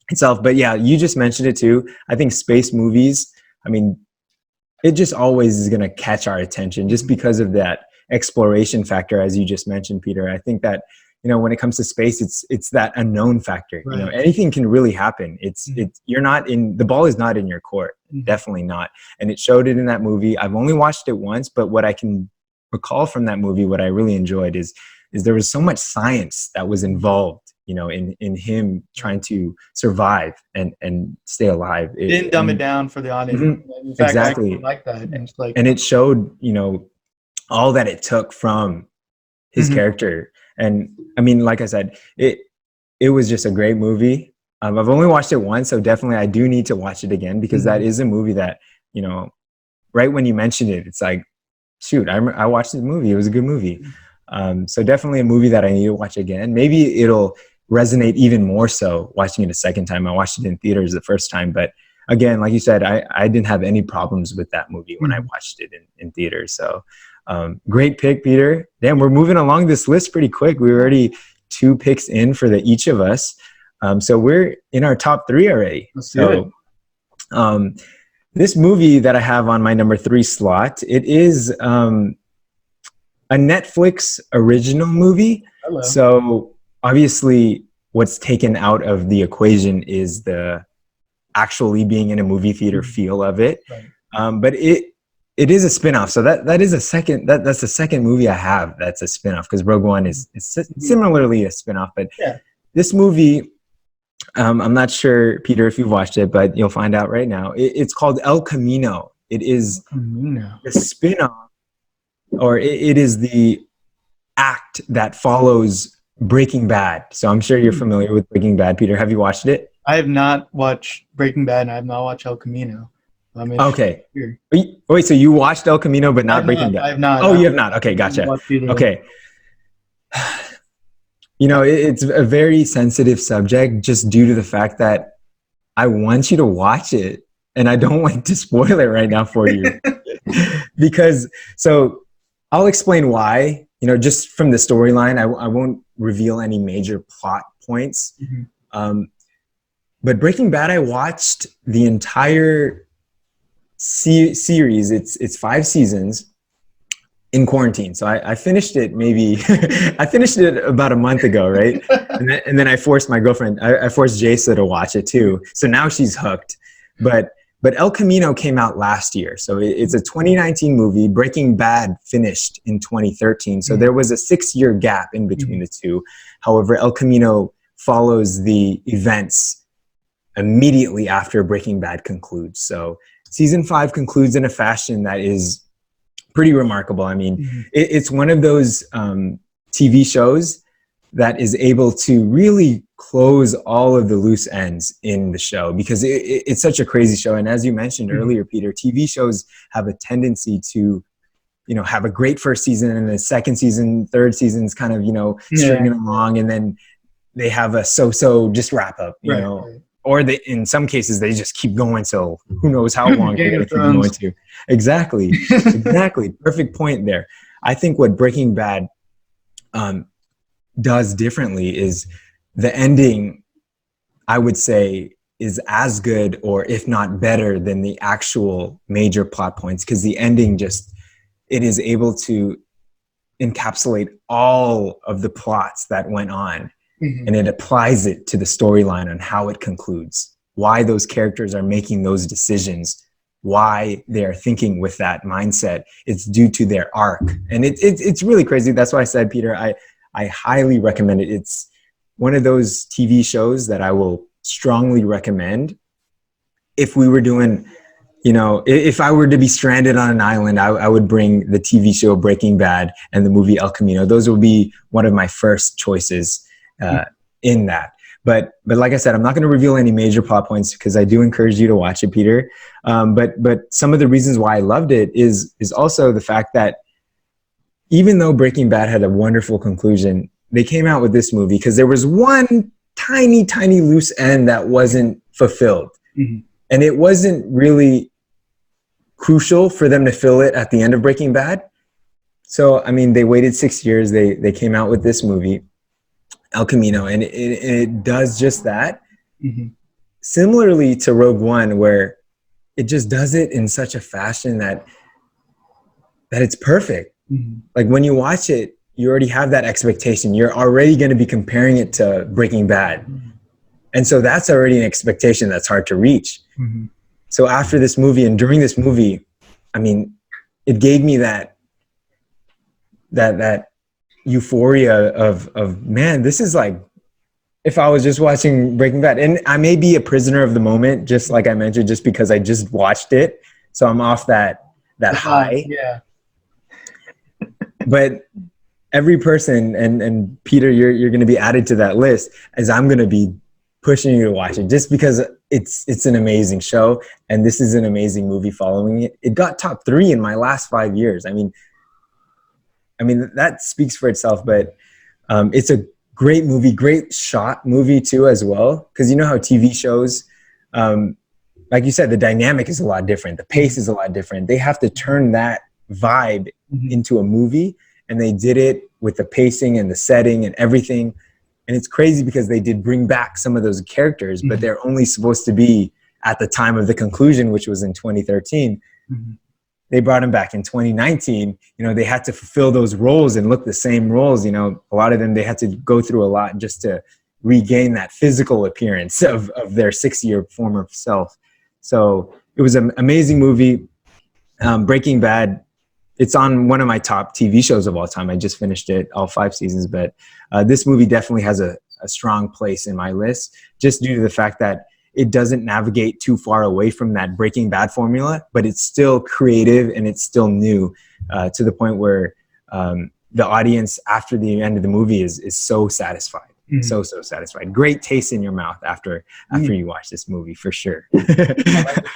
itself. But yeah, you just mentioned it too. I think space movies, it just always is going to catch our attention just because of that exploration factor, as you just mentioned, Peter. I think that, when it comes to space, it's that unknown factor. Right. Anything can really happen. The ball is not in your court. Definitely not. And it showed it in that movie. I've only watched it once, but what I can recall from that movie, what I really enjoyed is there was so much science that was involved, in him trying to survive and stay alive. It didn't dumb it down for the audience. In fact, exactly. I like that. And it showed, all that it took from his character. And like I said, it was just a great movie. I've only watched it once, so definitely I do need to watch it again, because that is a movie that, right when you mentioned it, it's like, shoot, I watched the movie. It was a good movie. So definitely a movie that I need to watch again. Maybe it'll resonate even more so watching it a second time. I watched it in theaters the first time, but again, like you said, I didn't have any problems with that movie when I watched it in theaters. So great pick, Peter. Damn, we're moving along this list pretty quick. We're already 2 picks in for each of us. So we're in our top 3 already. Let's do it. This movie that I have on my number 3 slot, it is a Netflix original movie. Hello. So obviously what's taken out of the equation is the actually being in a movie theater feel of it. Right. But it is a spin-off. So that is that's the second movie I have that's a spin-off, because Rogue One is similarly a spin-off. But Yeah. this movie, I'm not sure, Peter, if you've watched it, but you'll find out right now. It's called El Camino. It is Camino. the spin-off, or it is the act that follows Breaking Bad. So I'm sure you're familiar with Breaking Bad, Peter. Have you watched it? I have not watched Breaking Bad, and I have not watched El Camino. Okay. Wait, so you watched El Camino, but not Breaking Bad? I have not. Oh, you have not. Okay, gotcha. Okay. You know, it's a very sensitive subject just due to the fact that I want you to watch it, and I don't want to spoil it right now for you. Because, so I'll explain why, you know, just from the storyline. I won't reveal any major plot points. But Breaking Bad, I watched the entire series. It's 5 seasons in quarantine. So I finished it I finished it about a month ago, right? And then I forced my girlfriend, I forced Jasa to watch it too. So now she's hooked. But El Camino came out last year. So it's a 2019 movie. Breaking Bad finished in 2013. So there was a 6-year gap in between the two. However, El Camino follows the events immediately after Breaking Bad concludes. So season 5 concludes in a fashion that is pretty remarkable. I mean, it's one of those TV shows that is able to really close all of the loose ends in the show, because it's such a crazy show. And as you mentioned earlier, Peter, TV shows have a tendency to, you know, have a great first season, and the second season, third season's kind of, you know, stringing along, and then they have a so-so just wrap up, you know. Right. Or they, in some cases, they just keep going till who knows how long they're going to keep going to. Exactly. Exactly. Perfect point there. I think what Breaking Bad does differently is the ending, I would say, is as good, or if not better, than the actual major plot points, because the ending just, it is able to encapsulate all of the plots that went on. And it applies it to the storyline on how it concludes, why those characters are making those decisions, why they are thinking with that mindset. It's due to their arc. And it's really crazy. That's why I said, Peter, I highly recommend it. It's one of those TV shows that I will strongly recommend. If we were doing, you know, if I were to be stranded on an island, I would bring the TV show Breaking Bad and the movie El Camino. Those would be one of my first choices in that. But like I said, I'm not going to reveal any major plot points, because I do encourage you to watch it, Peter. But some of the reasons why I loved it is also the fact that even though Breaking Bad had a wonderful conclusion, they came out with this movie because there was one tiny, tiny loose end that wasn't fulfilled. And it wasn't really crucial for them to fill it at the end of Breaking Bad. So, I mean, they waited 6 years. They came out with this movie, El Camino, and it does just that. Similarly to Rogue One, where it just does it in such a fashion that it's perfect. Like when you watch it, you already have that expectation. You're already going to be comparing it to Breaking Bad. And so that's already an expectation that's hard to reach. So after this movie and during this movie, I mean, it gave me that euphoria of man, this is like if I was just watching Breaking Bad. And I may be a prisoner of the moment, just like I mentioned, just because I just watched it. So I'm off that high. Yeah. But every person, and Peter, you're going to be added to that list, as I'm going to be pushing you to watch it, just because it's an amazing show, and this is an amazing movie following it. It got top 3 in my last 5 years. I mean that speaks for itself. But it's a great movie, great shot movie too, as well. Because you know how TV shows, like you said, the dynamic is a lot different. The pace is a lot different. They have to turn that vibe into a movie, and they did it with the pacing and the setting and everything. And it's crazy because they did bring back some of those characters, but they're only supposed to be at the time of the conclusion, which was in 2013. they brought him back in 2019. You know, they had to fulfill those roles and look the same roles. You know, a lot of them, they had to go through a lot just to regain that physical appearance of their 6-year former self. So it was an amazing movie. Breaking Bad, it's on one of my top TV shows of all time. I just finished it, all 5 seasons, but this movie definitely has a strong place in my list, just due to the fact that it doesn't navigate too far away from that Breaking Bad formula, but it's still creative and it's still new, to the point where the audience after the end of the movie is so satisfied. Mm-hmm. So satisfied. Great taste in your mouth after you watch this movie, for sure.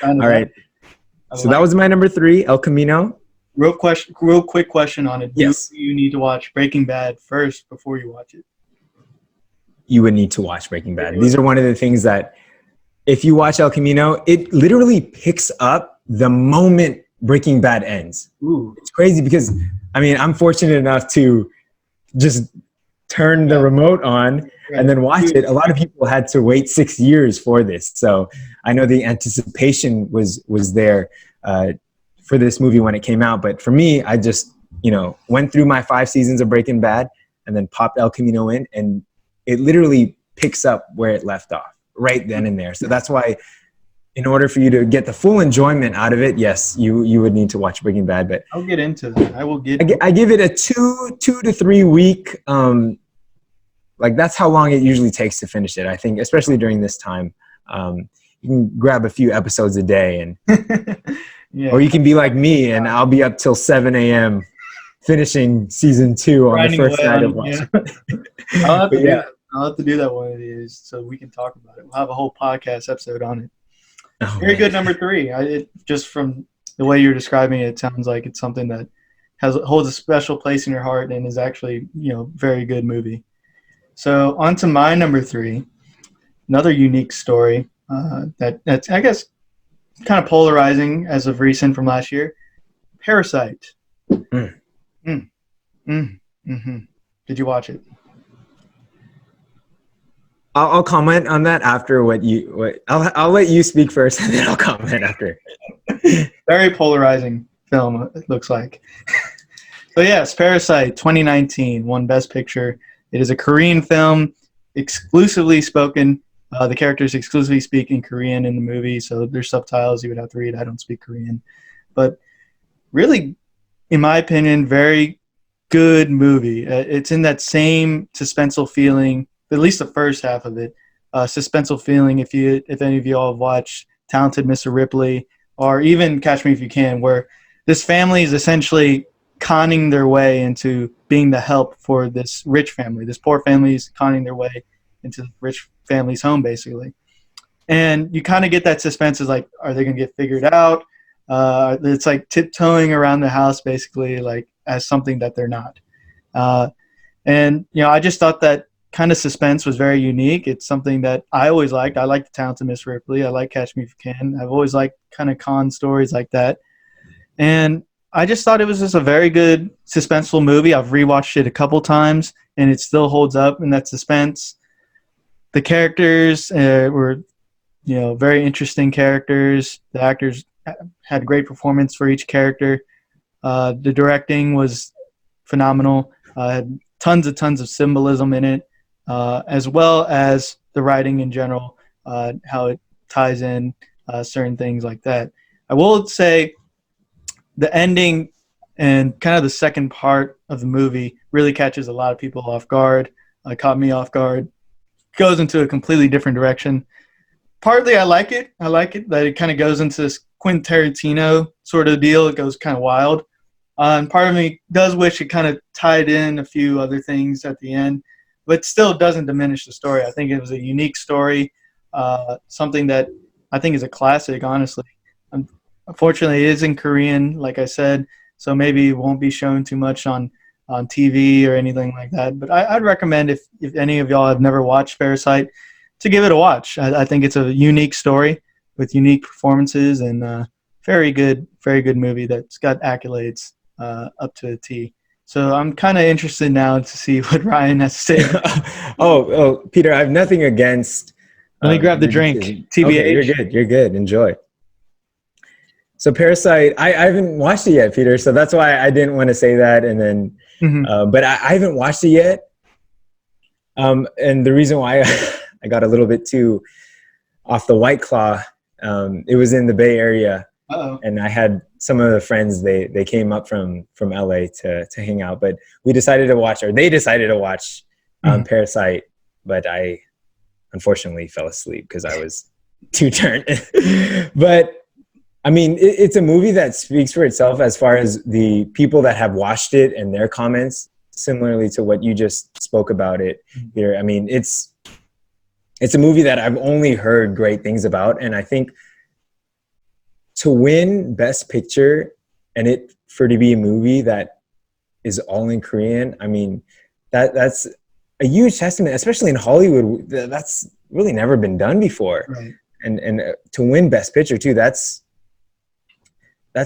All right. So that was my number 3, El Camino. Real quick question on it. Yes. Do you need to watch Breaking Bad first before you watch it? You would need to watch Breaking Bad. These are one of the things that, if you watch El Camino, it literally picks up the moment Breaking Bad ends. Ooh. It's crazy because, I mean, I'm fortunate enough to just turn the remote on and then watch it. A lot of people had to wait 6 years for this. So I know the anticipation was there for this movie when it came out. But for me, I just, went through my 5 seasons of Breaking Bad and then popped El Camino in, and it literally picks up where it left off right then and there. So that's why, in order for you to get the full enjoyment out of it, yes, you would need to watch Breaking Bad. But I'll get into that. I give it a 2 to 3 week. Like, that's how long it usually takes to finish it. I think, especially during this time, you can grab a few episodes a day, and yeah. Or you can be like me, and I'll be up till 7 a.m. finishing season 2 on the first night of watching. Yeah. I'll have to do that one of these so we can talk about it. We'll have a whole podcast episode on it. Oh, very good number 3. Just from the way you're describing it, it sounds like it's something that holds a special place in your heart and is actually, very good movie. So on to my number 3, another unique story that's, I guess, kind of polarizing as of recent from last year. Parasite. Mm-hmm. Did you watch it? I'll comment on that after I'll let you speak first, and then I'll comment after. Very polarizing film, it looks like. So yes, Parasite 2019 won Best Picture. It is a Korean film, exclusively spoken. The characters exclusively speak in Korean in the movie, so there's subtitles you would have to read. I don't speak Korean. But really, in my opinion, very good movie. It's in that same suspenseful feeling, at least the first half of it, suspenseful feeling. If any of you all have watched Talented Mr. Ripley, or even Catch Me If You Can, where this family is essentially conning their way into being the help for this rich family. This poor family is conning their way into the rich family's home, basically. And you kind of get that suspense is like, are they going to get figured out? It's like tiptoeing around the house, basically, like as something that they're not. And I just thought that kind of suspense was very unique. It's something that I always liked. I like The Talented Miss Ripley. I like Catch Me If You Can. I've always liked kind of con stories like that. And I just thought it was just a very good suspenseful movie. I've rewatched it a couple times, and it still holds up in that suspense. The characters were, very interesting characters. The actors had great performance for each character. The directing was phenomenal. Had tons of symbolism in it, as well as the writing in general, how it ties in certain things like that. I will say the ending and kind of the second part of the movie really catches a lot of people off guard. Caught me off guard. Goes into a completely different direction. Partly I like it. I like it that it kind of goes into this Quentin Tarantino sort of deal. It goes kind of wild. And part of me does wish it kind of tied in a few other things at the end, but still doesn't diminish the story. I think it was a unique story, something that I think is a classic, honestly. Unfortunately, it is in Korean, like I said, so maybe it won't be shown too much on TV or anything like that. But I'd recommend, if any of y'all have never watched Parasite, to give it a watch. I think it's a unique story with unique performances, and very good movie that's got accolades up to a T. So I'm kind of interested now to see what Ryan has to say. Oh, Peter, I have nothing against. Let me grab the drink. TBH. Okay, you're good. Enjoy. So Parasite, I haven't watched it yet, Peter. So that's why I didn't want to say that. And then, but I haven't watched it yet. And the reason why I got a little bit too off the White Claw, it was in the Bay Area. Uh-oh. And I had some of the friends, they came up from LA to hang out, but they decided to watch Parasite, but I unfortunately fell asleep because I was too turned. But I mean, it's a movie that speaks for itself as far as the people that have watched it and their comments, similarly to what you just spoke about it here. I mean, it's a movie that I've only heard great things about. And I think to win Best Picture and it for to be a movie that is all in Korean, I mean, that's a huge testament, especially in Hollywood. That's really never been done before. Right. And to win Best Picture too, that's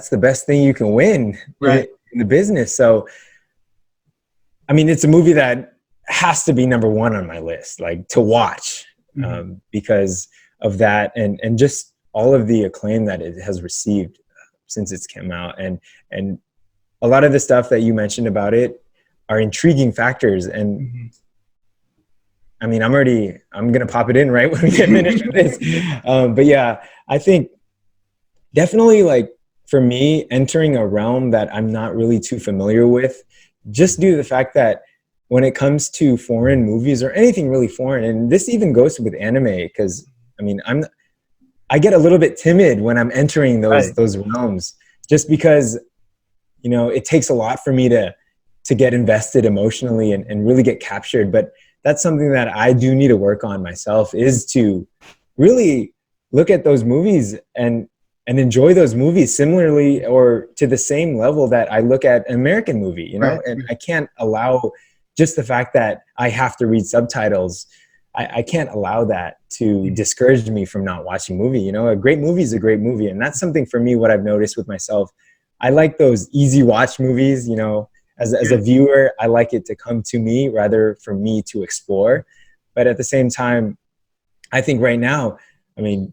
the best thing you can win in the business. So, I mean, it's a movie that has to be number one on my list, like to watch, because of that and just all of the acclaim that it has received since it's come out. And a lot of the stuff that you mentioned about it are intriguing factors. And I mean, I'm going to pop it in right when we get finished with this. But yeah, I think definitely, like, for me, entering a realm that I'm not really too familiar with, just due to the fact that when it comes to foreign movies or anything really foreign, and this even goes with anime, because I mean, I get a little bit timid when I'm entering those realms, just because, you know, it takes a lot for me to get invested emotionally and really get captured. But that's something that I do need to work on myself, is to really look at those movies and enjoy those movies similarly or to the same level that I look at an American movie, you know. And I can't allow just the fact that I have to read subtitles. I can't allow that to discourage me from not watching a movie. You know, a great movie is a great movie. And that's something for me, what I've noticed with myself. I like those easy watch movies, you know. As a viewer, I like it to come to me rather for me to explore. But at the same time, I think right now, I mean,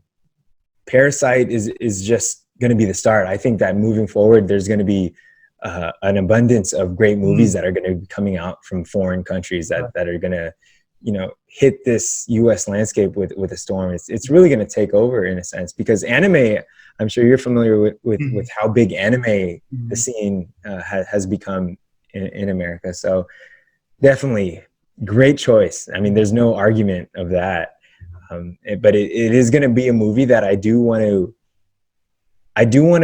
Parasite is just going to be the start. I think that moving forward, there's going to be an abundance of great movies that are going to be coming out from foreign countries that are going to, you know, hit this U.S. landscape with a storm. It's really going to take over in a sense, because anime, I'm sure you're familiar with how big anime the scene has become in America. So definitely great choice. I mean, there's no argument of that. But it is going to be a movie that I do want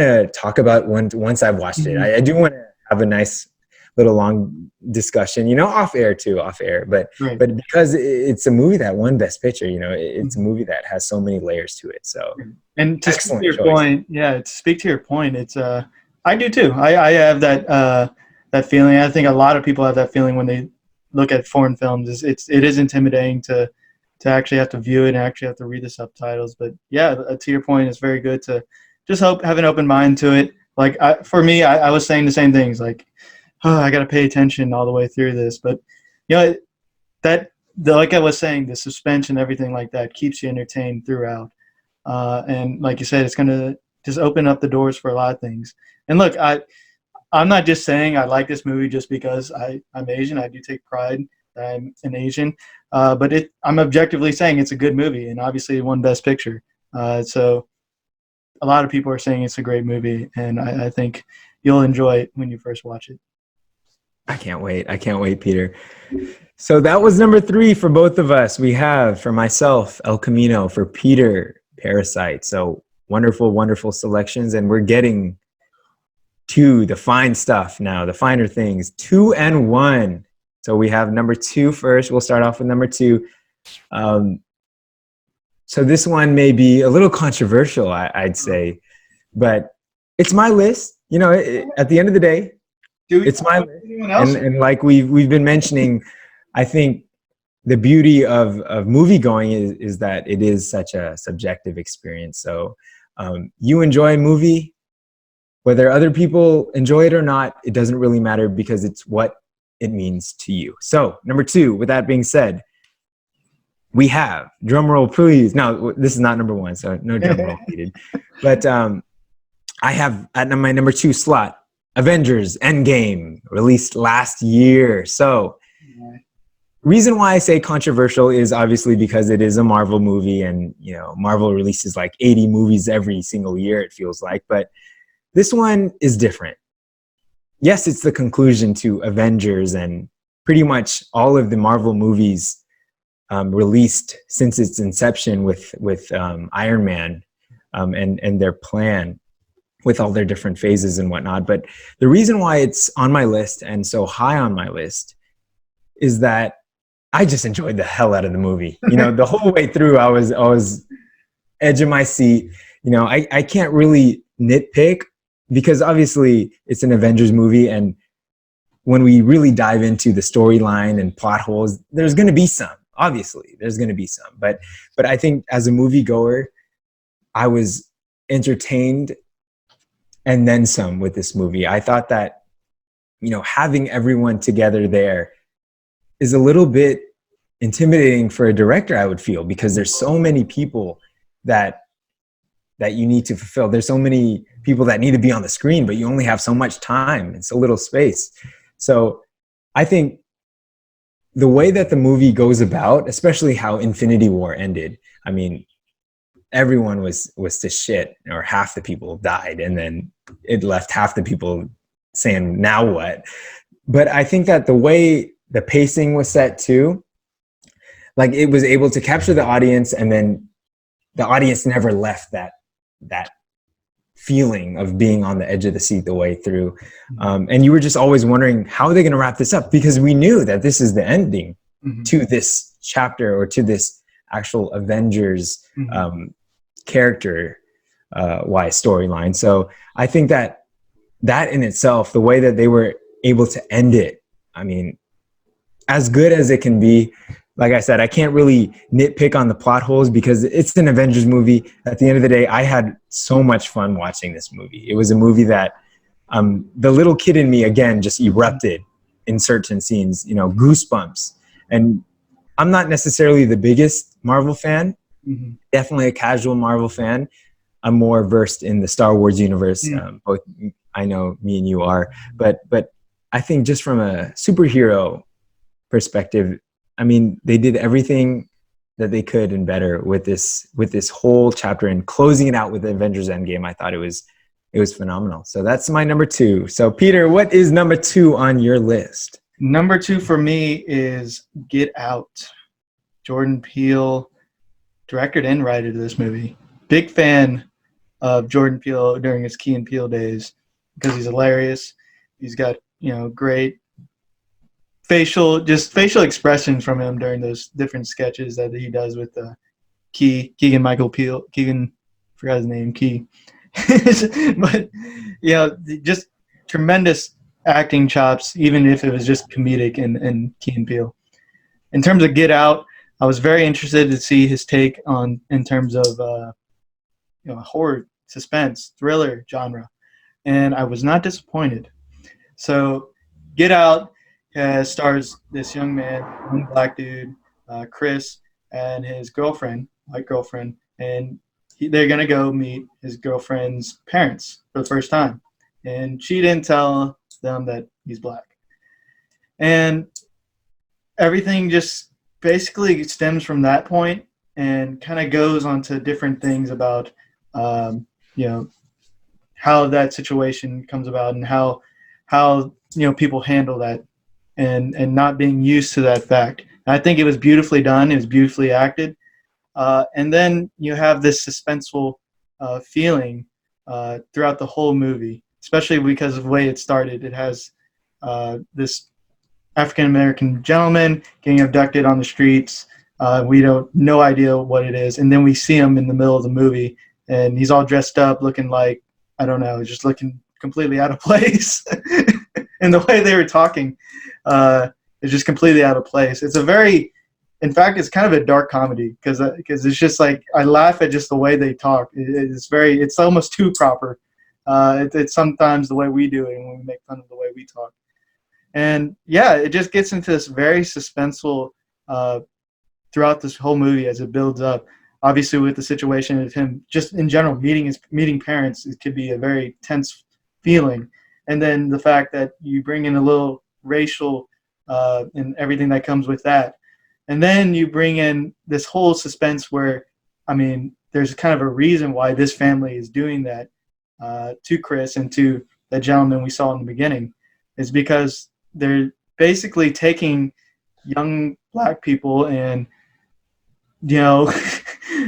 to talk about once I've watched it. I do want to have a nice little long discussion, you know, off air, but because it's a movie that won Best Picture, you know, it's a movie that has so many layers to it. So, and to speak to your point, it's I do too. I have that feeling. I think a lot of people have that feeling when they look at foreign films. It is intimidating to actually have to view it and actually have to read the subtitles. But yeah, to your point, it's very good to just have an open mind to it. Like for me, I was saying the same things, like, oh, I got to pay attention all the way through this. But you know, like I was saying, the suspense and everything like that keeps you entertained throughout. And like you said, it's going to just open up the doors for a lot of things. And look, I'm not just saying I like this movie just because I'm Asian. I do take pride that I'm an Asian. But I'm objectively saying it's a good movie, and obviously it won Best Picture. So a lot of people are saying it's a great movie, and I think you'll enjoy it when you first watch it. I can't wait, Peter. So that was number 3 for both of us. We have, for myself, El Camino; for Peter, Parasite. So wonderful, wonderful selections. And we're getting to the fine stuff now, the finer things. 2 and 1. So we have number 2 first. We'll start off with number 2. So this one may be a little controversial, I'd say, but it's my list. You know, at the end of the day, it's my list. And like we've been mentioning, I think the beauty of movie going is that it is such a subjective experience. So you enjoy a movie, whether other people enjoy it or not, it doesn't really matter, because it's what it means to you. So number 2, with that being said, we have, drum roll please. No, this is not number 1, so no drum roll needed. But I have at my number 2 slot, Avengers Endgame, released last year. So reason why I say controversial is obviously because it is a Marvel movie, and you know, Marvel releases like 80 movies every single year, it feels like, but this one is different. Yes, it's the conclusion to Avengers and pretty much all of the Marvel movies released since its inception with Iron Man and their plan with all their different phases and whatnot. But the reason why it's on my list and so high on my list is that I just enjoyed the hell out of the movie. You know, the whole way through, I was edge of my seat. You know, I can't really nitpick because obviously it's an Avengers movie, and when we really dive into the storyline and plot holes, there's going to be some. Obviously, there's going to be some. But I think as a moviegoer, I was entertained and then some with this movie. I thought that, you know, having everyone together there is a little bit intimidating for a director, I would feel, because there's so many people that you need to fulfill. There's so many people that need to be on the screen, but you only have so much time and so little space. So I think the way that the movie goes about, especially how Infinity War ended, I mean, everyone was to shit, or half the people died, and then it left half the people saying, now what? But I think that the way the pacing was set too, like it was able to capture the audience, and then the audience never left that feeling of being on the edge of the seat the way through. And you were just always wondering, how are they going to wrap this up? Because we knew that this is the ending to this chapter, or to this actual Avengers character wise storyline. So I think that in itself, the way that they were able to end it, I mean, as good as it can be, like I said, I can't really nitpick on the plot holes because it's an Avengers movie. At the end of the day, I had so much fun watching this movie. It was a movie that the little kid in me, again, just erupted in certain scenes, you know, goosebumps. And I'm not necessarily the biggest Marvel fan, definitely a casual Marvel fan. I'm more versed in the Star Wars universe. Both, I know me and you are, but I think just from a superhero perspective, I mean, they did everything that they could and better with this whole chapter, and closing it out with the Avengers Endgame. I thought it was phenomenal. So that's my number 2. So Peter, what is number 2 on your list? Number 2 for me is Get Out. Jordan Peele directed and writer this movie. Big fan of Jordan Peele during his Key and Peele days because he's hilarious. He's got, you know, great facial expressions from him during those different sketches that he does with Keegan Michael Peele. Keegan, forgot his name, Key. But yeah, just tremendous acting chops, even if it was just comedic in Key and Peele. In terms of Get Out, I was very interested to see his take on in terms of you know, horror, suspense, thriller genre, and I was not disappointed. So Get Out stars this young man, young black dude, Chris, and his girlfriend, white girlfriend, and they're going to go meet his girlfriend's parents for the first time. And she didn't tell them that he's black. And everything just basically stems from that point and kind of goes on to different things about, you know, how that situation comes about and how you know, people handle that. And not being used to that fact. And I think it was beautifully done. It was beautifully acted. And then you have this suspenseful feeling throughout the whole movie, especially because of the way it started. It has this African-American gentleman getting abducted on the streets. We don't no idea what it is. And then we see him in the middle of the movie, and he's all dressed up looking like, I don't know, just looking completely out of place. And the way they were talking is just completely out of place. It's in fact, it's kind of a dark comedy because it's just like, I laugh at just the way they talk. It's almost too proper. It's sometimes the way we do it when we make fun of the way we talk. And yeah, it just gets into this very suspenseful throughout this whole movie as it builds up. obviously with the situation of him just in general meeting parents, it could be a very tense feeling. And then the fact that you bring in a little racial and everything that comes with that. And then you bring in this whole suspense where, I mean, there's kind of a reason why this family is doing that to Chris and to the gentleman we saw in the beginning, is because they're basically taking young black people and, you know,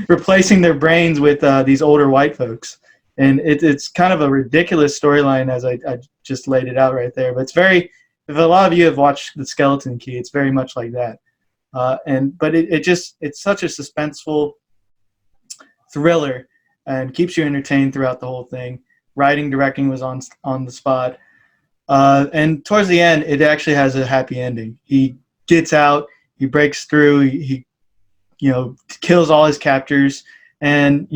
replacing their brains with these older white folks. And it's kind of a ridiculous storyline as I just laid it out right there. But it's very, if a lot of you have watched The Skeleton Key, it's very much like that. But it's such a suspenseful thriller and keeps you entertained throughout the whole thing. Writing, directing was on the spot. And towards the end, it actually has a happy ending. He gets out, he breaks through, he kills all his captors. And,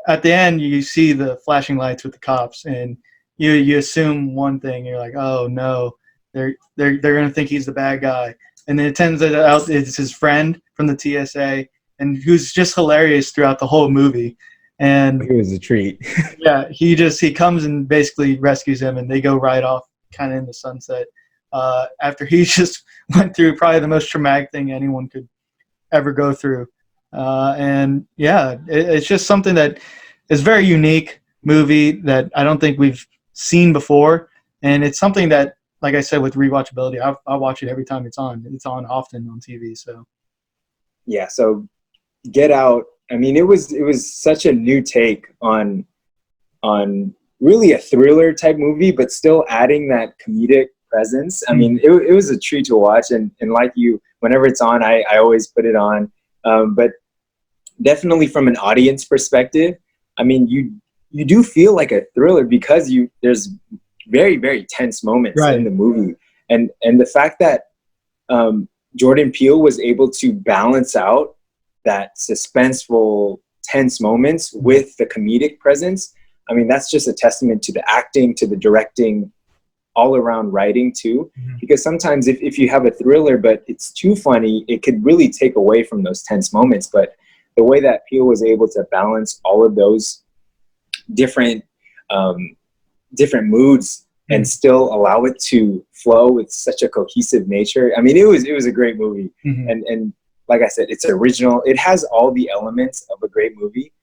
at the end, you see the flashing lights with the cops, and you assume one thing. You're like, oh, no, they're going to think he's the bad guy. And then it turns out it's his friend from the TSA, and who's just hilarious throughout the whole movie. And It was a treat. yeah, he comes and basically rescues him, and they go right off kind of in the sunset after he just went through probably the most traumatic thing anyone could ever go through. And yeah, it's just something that is very unique movie that I don't think we've seen before. And it's something that, like I said, with rewatchability, I'll watch it every time it's on. It's on often on TV. So Yeah. So Get Out. I mean, it was such a new take on really a thriller type movie, but still adding that comedic presence. I mean, it was a treat to watch. And like you, whenever it's on, I always put it on. But definitely from an audience perspective, I mean, you do feel like a thriller because there's very, very tense moments in the movie. And the fact that Jordan Peele was able to balance out that suspenseful, tense moments with the comedic presence, I mean, that's just a testament to the acting, to the directing, all around writing too. Because sometimes if you have a thriller but it's too funny, it could really take away from those tense moments. But the way that Peele was able to balance all of those different moods and still allow it to flow with such a cohesive nature. I mean, it was a great movie. And like I said, it's original. It has all the elements of a great movie.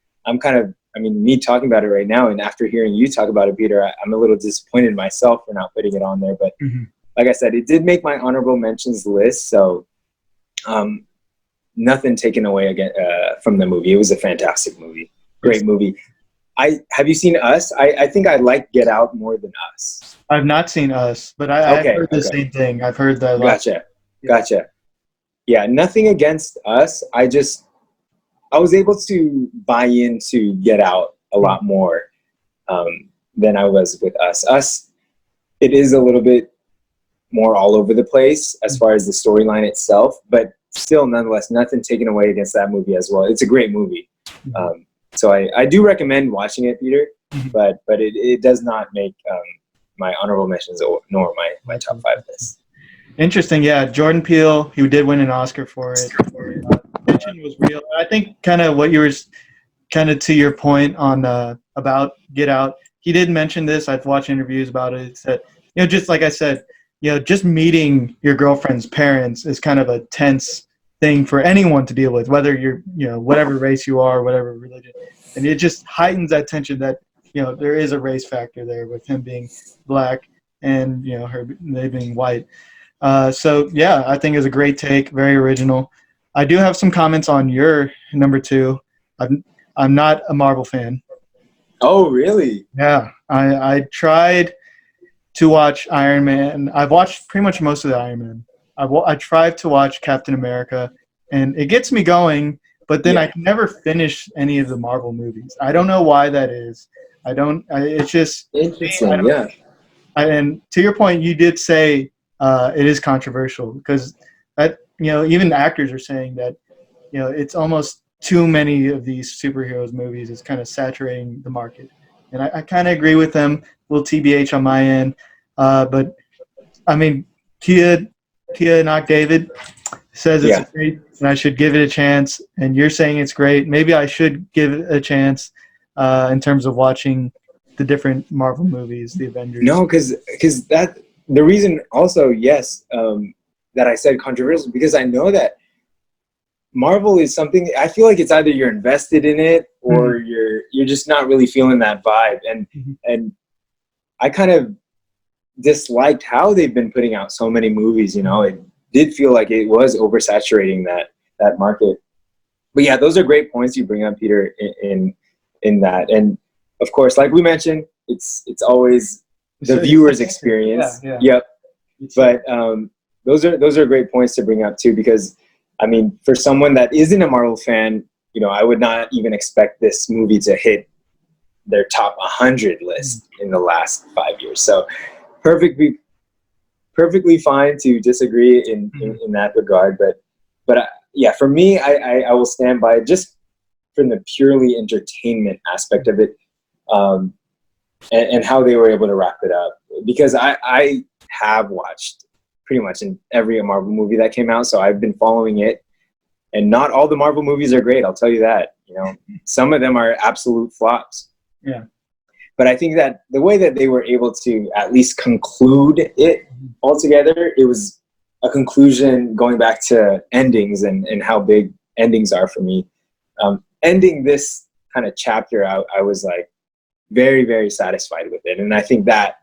Me talking about it right now, and after hearing you talk about it, Peter, I'm a little disappointed myself for not putting it on there. But like I said, it did make my honorable mentions list. So nothing taken away again from the movie. It was a fantastic movie. Great movie. Have you seen Us? I think I like Get Out more than Us. I've not seen Us, but I've heard the same thing. I've heard that. Gotcha. Yeah, nothing against Us. I was able to buy into Get Out a lot more than I was with Us. Us, it is a little bit more all over the place as far as the storyline itself, but still, nonetheless, nothing taken away against that movie as well. It's a great movie. So I do recommend watching it, Peter, but it does not make my honorable mentions nor my top 5 list. Interesting. Yeah, Jordan Peele, he did win an Oscar for it. Mention was real. I think kind of what you were kind of to your point on about Get Out. He did mention this. I've watched interviews about it. It's that, just like I said, just meeting your girlfriend's parents is kind of a tense thing for anyone to deal with, whether you're, whatever race you are, whatever religion. And it just heightens that tension that, there is a race factor there with him being black and, they being white. So, yeah, I think it's a great take, very original. I do have some comments on your number 2. I'm not a Marvel fan. Oh, really? Yeah, I tried to watch Iron Man. I've watched pretty much most of the Iron Man. I tried to watch Captain America, and it gets me going, but then I can never finish any of the Marvel movies. I don't know why that is. It's just interesting. Yeah. And to your point, you did say it is controversial because that even actors are saying that it's almost too many of these superheroes movies is kind of saturating the market, and I kind of agree with them. A little TBH on my end, but I mean, Tia Knock David says it's a great and I should give it a chance. And you're saying it's great. Maybe I should give it a chance in terms of watching the different Marvel movies, the Avengers. No, because that the reason also, yes, that I said controversial, because I know that Marvel is something, I feel like it's either you're invested in it or you're just not really feeling that vibe. And I kind of disliked how they've been putting out so many movies. It did feel like it was oversaturating that market. But yeah, those are great points you bring up, Peter, in that. And of course, like we mentioned, it's always the viewer's experience. Yeah. Yep. But those are great points to bring up too, because I mean, for someone that isn't a Marvel fan, I would not even expect this movie to hit their top 100 list in the last 5 years. So perfectly fine to disagree in that regard. But yeah, for me, I will stand by just from the purely entertainment aspect of it, and how they were able to wrap it up. Because I have watched pretty much in every Marvel movie that came out, so I've been following it. And not all the Marvel movies are great, I'll tell you that. Some of them are absolute flops. Yeah. But I think that the way that they were able to at least conclude it altogether, it was a conclusion going back to endings and how big endings are for me. Ending this kind of chapter, I was like very, very satisfied with it. And I think that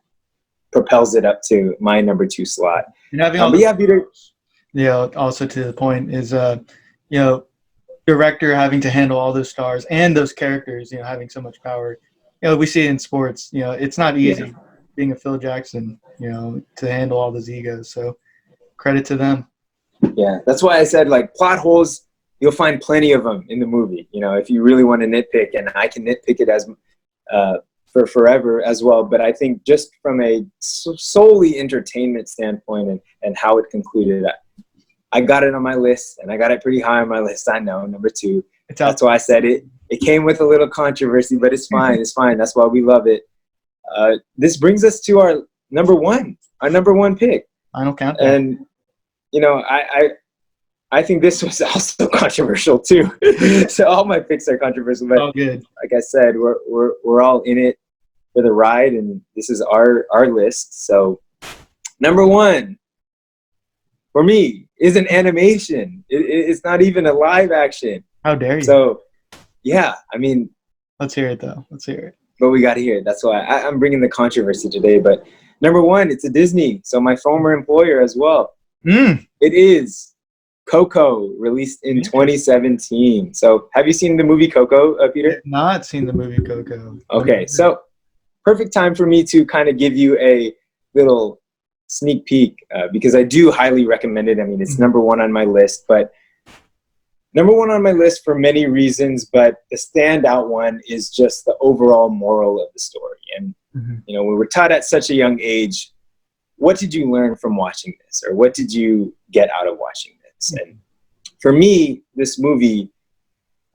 propels it up to my number 2 slot. And having But yeah, Peter. Also to the point is, director having to handle all those stars and those characters, having so much power. We see it in sports. It's not easy being a Phil Jackson, to handle all those egos. So credit to them. Yeah, that's why I said, like, plot holes, you'll find plenty of them in the movie. If you really want to nitpick, and I can nitpick it as for forever as well. But I think just from a solely entertainment standpoint and how it concluded, I got it on my list, and I got it pretty high on my list. I know, number 2. That's why I said it. It came with a little controversy, but it's fine. It's fine. That's why we love it. This brings us to our number 1 pick. Final countdown. And I think this was also controversial too. So all my picks are controversial, but good. Like I said, we're all in it for the ride, and this is our list. So number 1 for me is an animation. It's not even a live action. How dare you? So yeah, I mean, let's hear it though. Let's hear it. But we got to hear it. That's why I'm bringing the controversy today. But number 1, it's a Disney. So my former employer as well. It is Coco, released in 2017. So have you seen the movie Coco, Peter? I have not seen the movie Coco. Okay, so perfect time for me to kind of give you a little sneak peek, because I do highly recommend it. I mean, it's number 1 on my list, but number 1 on my list for many reasons, but the standout one is just the overall moral of the story. And, we were taught at such a young age, what did you learn from watching this? Or what did you get out of watching this? And for me, this movie,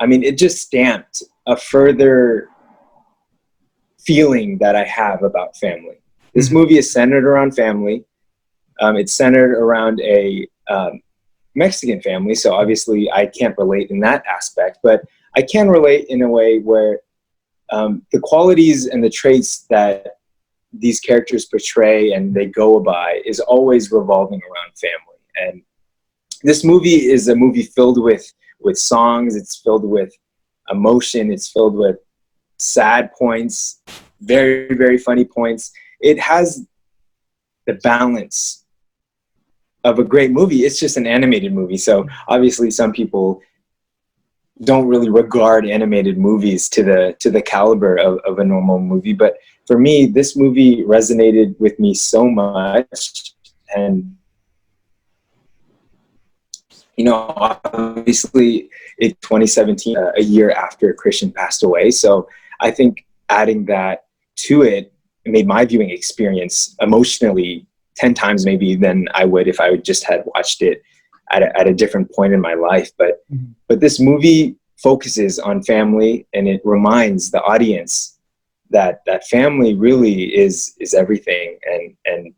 I mean, it just stamped a further feeling that I have about family. This movie is centered around family. It's centered around a Mexican family, so obviously I can't relate in that aspect, but I can relate in a way where the qualities and the traits that these characters portray and they go by is always revolving around family. And this movie is a movie filled with songs. It's filled with emotion. It's filled with sad points, very, very funny points. It has the balance of a great movie. It's just an animated movie. So obviously some people don't really regard animated movies to the caliber of a normal movie. But for me, this movie resonated with me so much. And, obviously in 2017, a year after Christian passed away. So I think adding that to it made my viewing experience emotionally 10 times maybe than I would if I just had watched it at a different point in my life. But this movie focuses on family, and it reminds the audience that family really is everything. And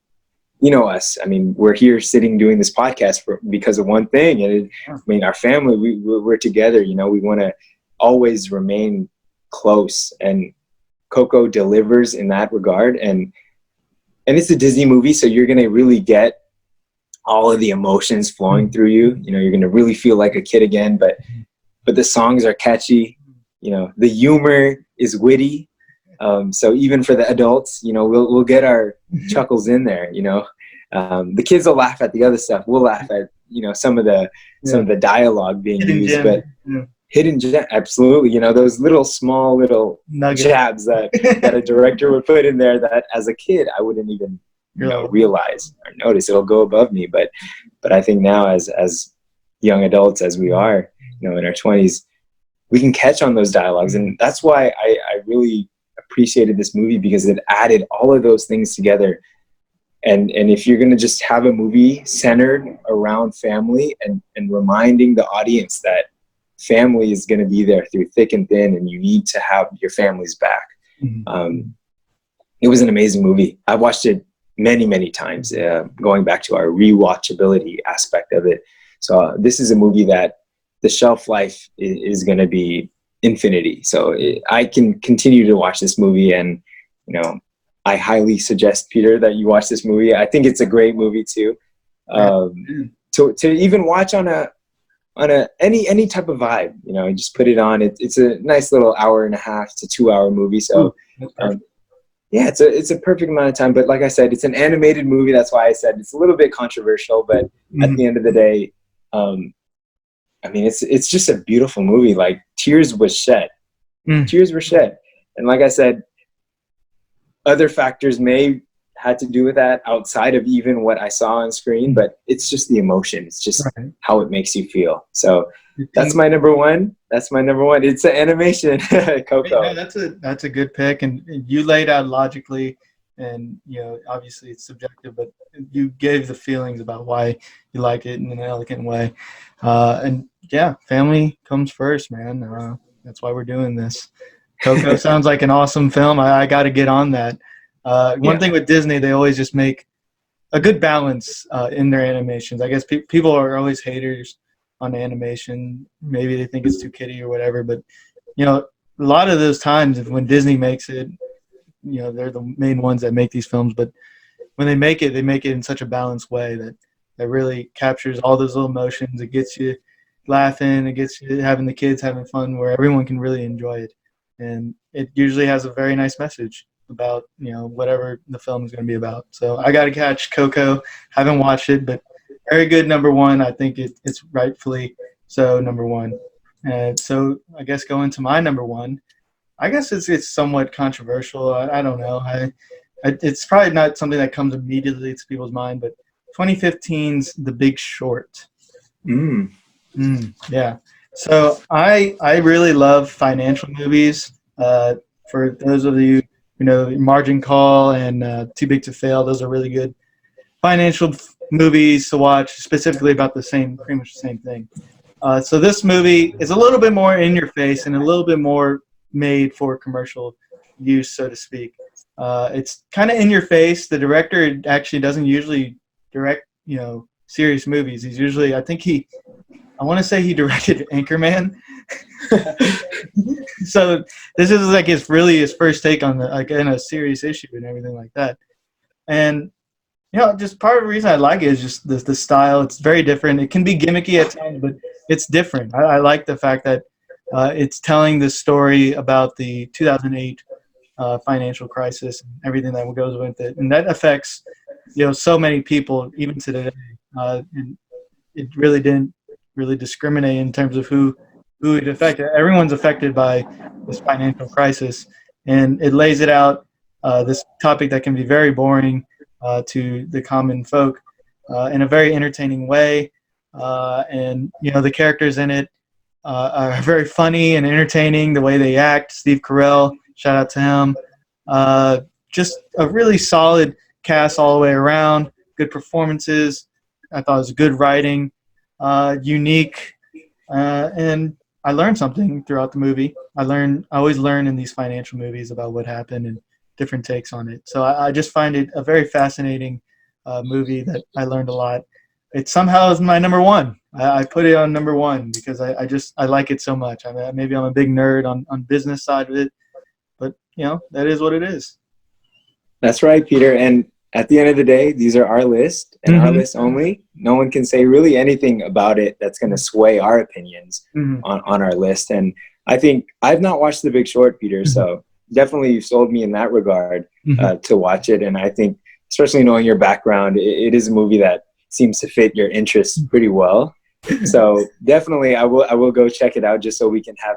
you know us. I mean, we're here sitting doing this podcast because of one thing. And I mean, our family, we're together. You know, we want to always remain close, and Coco delivers in that regard. And it's a Disney movie, so you're going to really get all of the emotions flowing through you. You know, you're going to really feel like a kid again, but the songs are catchy. You know, the humor is witty. So even for the adults, you know, we'll get our chuckles in there. You know, the kids will laugh at the other stuff. We'll laugh at, you know, some of the dialogue being used, but hidden gem, absolutely. You know, those small little jabs that a director would put in there that as a kid I wouldn't even realize or notice. It'll go above me, but I think now as young adults, as we are, you know, in our 20s, we can catch on those dialogues. And that's why I really appreciated this movie, because it added all of those things together. And if you're going to just have a movie centered around family and reminding the audience that family is going to be there through thick and thin, and you need to have your family's back. It was an amazing movie. I've watched it many, many times, going back to our rewatchability aspect of it. So this is a movie that the shelf life is going to be infinity. So I can continue to watch this movie, and, you know, I highly suggest, Peter, that you watch this movie. I think it's a great movie too. To even watch on any type of vibe, you know, just put it on. It's a nice little 1.5 to 2 hour movie. So yeah, it's a perfect amount of time. But like I said, it's an animated movie. That's why I said it's a little bit controversial, but at the end of the day, I mean, it's just a beautiful movie. Like, tears were shed. Tears were shed. And like I said, other factors may had to do with that outside of even what I saw on screen, but it's just the emotion. It's just how it makes you feel. So that's my number one. That's my number one. It's an animation, Coco. Yeah, that's a good pick, and you laid out logically, and, you know, obviously it's subjective, but you gave the feelings about why you like it in an elegant way. And yeah, family comes first, man. That's why we're doing this. Coco sounds like an awesome film. I got to get on that. One thing with Disney, they always just make a good balance in their animations. I guess people are always haters on animation. Maybe they think it's too kiddie or whatever, but, you know, a lot of those times when Disney makes it, you know, they're the main ones that make these films, but when they make it in such a balanced way that really captures all those little emotions. It gets you laughing, it gets you having the kids having fun, where everyone can really enjoy it. And it usually has a very nice message about, you know, whatever the film is going to be about. So I got to catch Coco. Haven't watched it, but very good number one. I think it's rightfully so number one. So I guess going to my number one, I guess it's somewhat controversial. I don't know. It's probably not something that comes immediately to people's mind, but 2015's The Big Short. Yeah. So I really love financial movies. For those of you who know, Margin Call and Too Big to Fail, those are really good financial movies to watch, specifically about pretty much the same thing. So this movie is a little bit more in your face and a little bit more made for commercial use, so to speak. It's kind of in your face. The director actually doesn't usually direct, you know, serious movies. He's usually, I want to say he directed Anchorman. So this is like his first take on in a serious issue and everything like that. And, you know, just part of the reason I like it is just the style. It's very different. It can be gimmicky at times, but it's different. I like the fact that it's telling the story about the 2008 financial crisis and everything that goes with it, and that affects, you know, so many people even today. And it really didn't discriminate in terms of who it affected. Everyone's affected by this financial crisis, and it lays it out, this topic that can be very boring to the common folk, in a very entertaining way. And, you know, the characters in it are very funny and entertaining, the way they act. Steve Carell, shout out to him. Just a really solid cast all the way around. Good performances. I thought it was good writing, unique, and I learned something throughout the movie. I always learn in these financial movies about what happened and different takes on it. So I just find it a very fascinating movie that I learned a lot. It somehow is my number one. I put it on number one because I like it so much. I mean, maybe I'm a big nerd on business side of it, but that is what it is. That's right, Peter. And at the end of the day, these are our list and our list only. No one can say really anything about it that's going to sway our opinions on our list. And I think I've not watched The Big Short, Peter, so definitely you've sold me in that regard to watch it. And I think, especially knowing your background, it is a movie that seems to fit your interests pretty well. So definitely I will go check it out just so we can have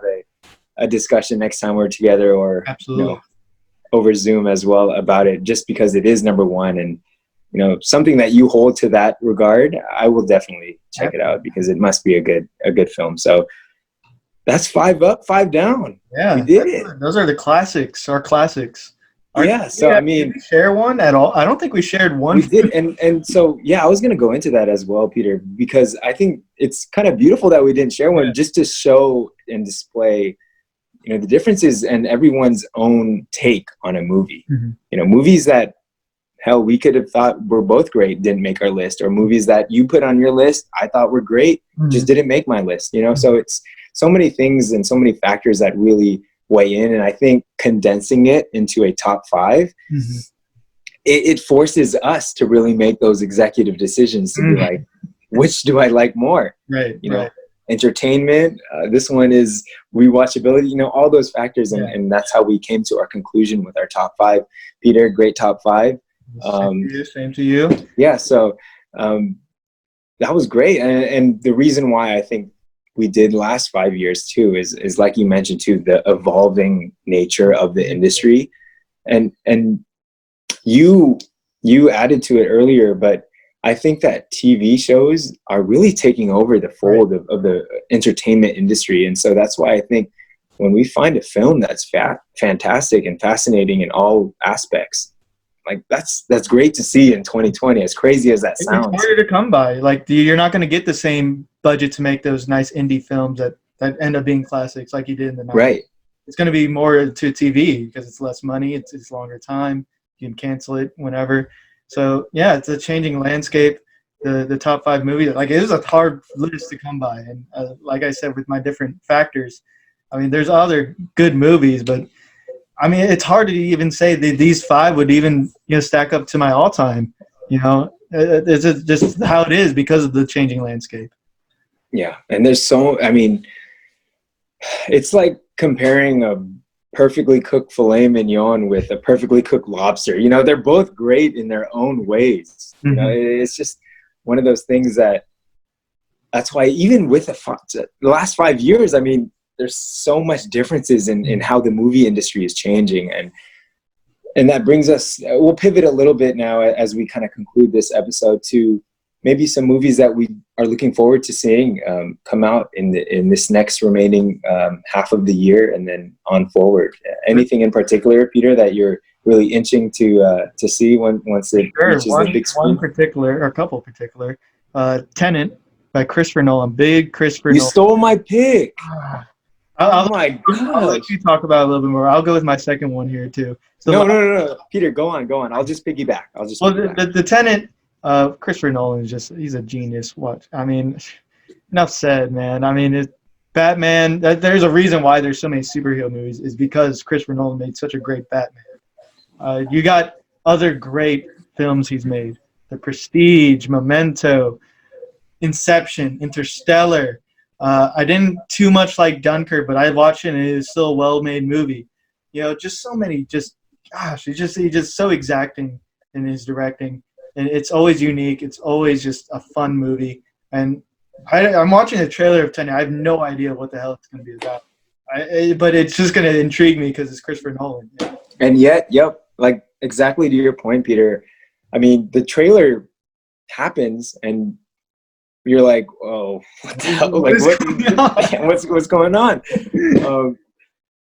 a discussion next time we're together, or absolutely. Over Zoom as well about it, just because it is number one, and something that you hold to that regard. I will definitely check it out because it must be a good film. So that's 5 up, 5 down. Yeah, we did it. Those are the classics, our classics. So I mean, did we share one at all? I don't think we shared one. We did, and so I was going to go into that as well, Peter, because I think it's kind of beautiful that we didn't share one, just to show and display the differences and everyone's own take on a movie. Movies that, hell, we could have thought were both great didn't make our list, or movies that you put on your list I thought were great just didn't make my list. So it's so many things and so many factors that really weigh in, and I think condensing it into a top 5, it forces us to really make those executive decisions to be like, which do I like more? Right. Entertainment, this one is rewatchability, all those factors, and that's how we came to our conclusion with our top 5. Peter, great top 5. Same to you. Yeah, so that was great, and the reason why I think we did last 5 years too is like you mentioned too, the evolving nature of the industry, and you added to it earlier, but I think that TV shows are really taking over the fold of the entertainment industry. And so that's why I think when we find a film that's fantastic and fascinating in all aspects, like that's great to see in 2020, as crazy as that sounds. It's harder to come by. Like you're not going to get the same budget to make those nice indie films that end up being classics like you did in the 90s. Right. It's going to be more to TV because it's less money. It's longer time. You can cancel it whenever. So yeah, it's a changing landscape. The top 5 movies, like, it is a hard list to come by, and like I said, with my different factors, I mean, there's other good movies, but I mean, it's hard to even say that these 5 would even stack up to my all-time. It's just how it is because of the changing landscape. Yeah, and there's it's like comparing a perfectly cooked filet mignon with a perfectly cooked lobster. They're both great in their own ways. It's just one of those things that's why even with the last 5 years, I mean, there's so much differences in how the movie industry is changing. And that brings us, we'll pivot a little bit now as we kind of conclude this episode to maybe some movies that we are looking forward to seeing come out in this next remaining half of the year and then on forward. Anything in particular, Peter, that you're really itching to see once it reaches the big screen? One particular, or a couple particular, Tenet by Christopher Nolan. Big Christopher Nolan. You stole my pick. I'll let you talk about it a little bit more. I'll go with my second one here too. So no, Peter, go on. I'll just piggyback. The Tenet. Christopher Nolan he's a genius. I mean, enough said, man. I mean, Batman, there's a reason why there's so many superhero movies, is because Christopher Nolan made such a great Batman. You got other great films he's made. The Prestige, Memento, Inception, Interstellar. I didn't too much like Dunkirk, but I watched it and it is still a well-made movie. Just so many, he's just so exacting in his directing. And it's always unique. It's always just a fun movie. And I'm watching the trailer of Tenet. I have no idea what the hell it's going to be about. But it's just going to intrigue me because it's Christopher Nolan. Yeah. And yet, like exactly to your point, Peter. I mean, the trailer happens and you're like, oh, what the hell? Like, what's going on?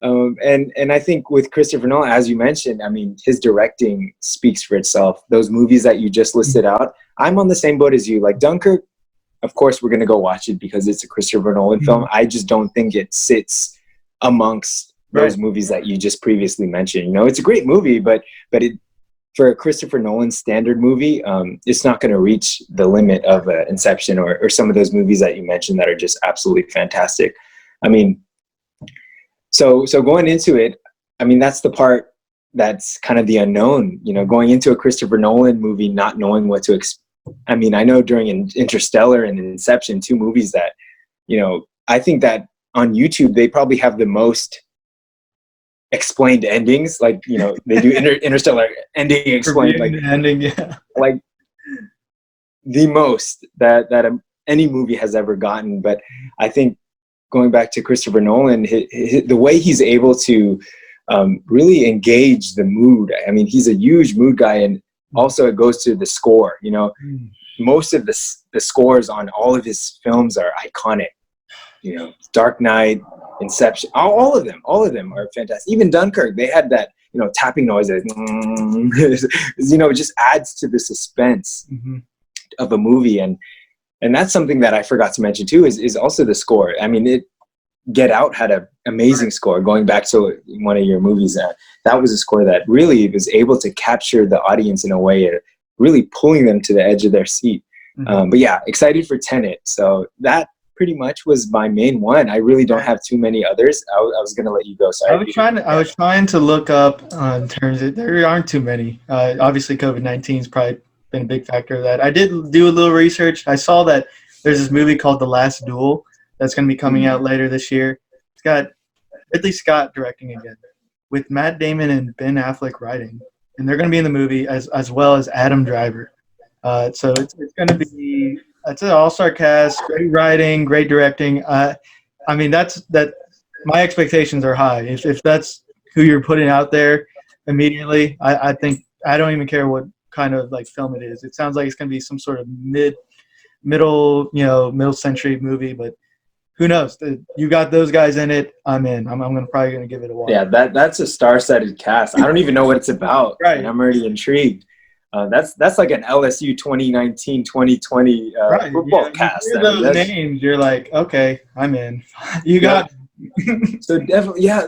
And I think with Christopher Nolan, as you mentioned, I mean, his directing speaks for itself. Those movies that you just listed out, I'm on the same boat as you. Like Dunkirk, of course, we're going to go watch it because it's a Christopher Nolan film. I just don't think it sits amongst those movies that you just previously mentioned. It's a great movie, but it for a Christopher Nolan standard movie, it's not going to reach the limit of Inception or some of those movies that you mentioned that are just absolutely fantastic. I mean, so going into it, I mean, that's the part that's kind of the unknown, you know, going into a Christopher Nolan movie, not knowing what to expect. I mean, I know during Interstellar and Inception, two movies that, you know, I think that on YouTube, they probably have the most explained endings. Like, you know, they do Interstellar ending explained, like ending, yeah. Like the most that any movie has ever gotten. But I think going back to Christopher Nolan, the way he's able to really engage the mood. I mean, he's a huge mood guy, and also it goes to the score. You know, most of the scores on all of his films are iconic. You know, Dark Knight, Inception, all of them are fantastic. Even Dunkirk, they had that, you know, tapping noise that, you know, it just adds to the suspense of a movie. And that's something that I forgot to mention too, is also the score. I mean, Get Out had an amazing score. Going back to one of your movies, that was a score that really was able to capture the audience in a way, really pulling them to the edge of their seat. But yeah, excited for Tenet. So that pretty much was my main one. I really don't have too many others. I was going to let you go. Sorry. I was trying to look up in terms of, there aren't too many. Obviously, COVID-19 has probably been a big factor of that. I did do a little research. I saw that there's this movie called The Last Duel that's going to be coming out later this year. It's got Ridley Scott directing again, with Matt Damon and Ben Affleck writing, and they're going to be in the movie as well as Adam Driver. So it's going to be, it's an all-star cast, great writing, great directing. I mean, that my expectations are high. If that's who you're putting out there immediately, I think I don't even care what kind of like film it is. It sounds like it's going to be some sort of middle century movie, but who knows? You got those guys in it. I'm in. I'm probably going to give it a watch. Yeah, that's a star-studded cast. I don't even know what it's about. Right. And I'm already intrigued. That's like an LSU 2019-2020 football cast. You hear those names, you're like, okay, I'm in. You got So definitely, yeah.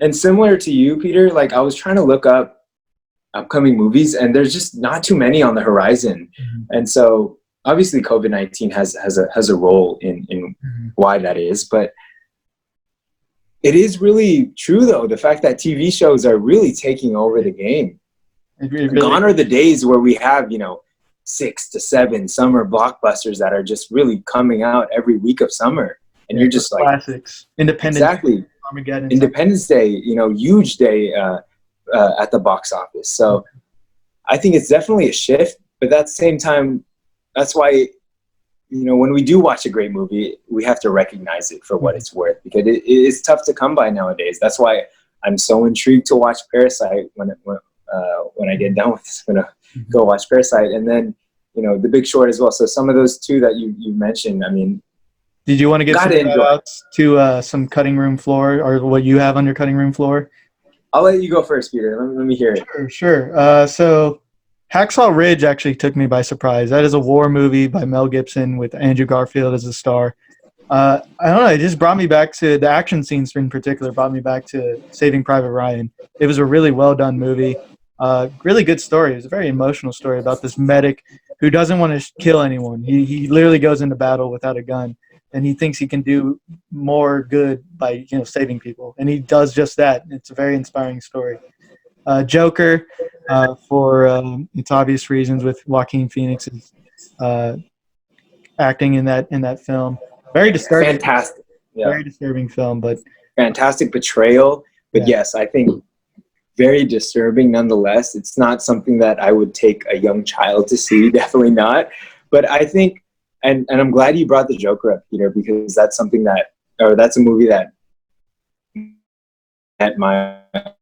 And similar to you, Peter, like I was trying to look up upcoming movies, and there's just not too many on the horizon. And so obviously COVID-19 has a role in why that is, but it is really true though, the fact that TV shows are really taking over the game. Really, gone are the days where we have, 6 to 7 summer blockbusters that are just really coming out every week of summer, and you're just like classics. Independence Day, Armageddon, Independence Day, huge day at the box office. So I think it's definitely a shift, but at the same time, that's why when we do watch a great movie, we have to recognize it for what it's worth, because it is tough to come by nowadays. That's why I'm so intrigued to watch Parasite when I get done with this. I'm gonna go watch Parasite, and then The Big Short as well. So some of those two that you mentioned, I mean, did you want to get some shout-outs to some cutting room floor, or what you have on your cutting room floor? I'll let you go first, Peter. Let me hear it. Sure. So Hacksaw Ridge actually took me by surprise. That is a war movie by Mel Gibson with Andrew Garfield as the star. I don't know. It just brought me back to the action scenes in particular. Brought me back to Saving Private Ryan. It was a really well done movie. Really good story. It's a very emotional story about this medic who doesn't want to kill anyone. He literally goes into battle without a gun, and he thinks he can do more good by saving people, and he does just that. It's a very inspiring story. Joker, for its obvious reasons, with Joaquin Phoenix's acting in that film. Very disturbing. Fantastic. Yeah. Very disturbing film, but fantastic portrayal. But yes, I think very disturbing nonetheless. It's not something that I would take a young child to see. Definitely not. But I think, and I'm glad you brought the Joker up, Peter, because that's something that's a movie that at my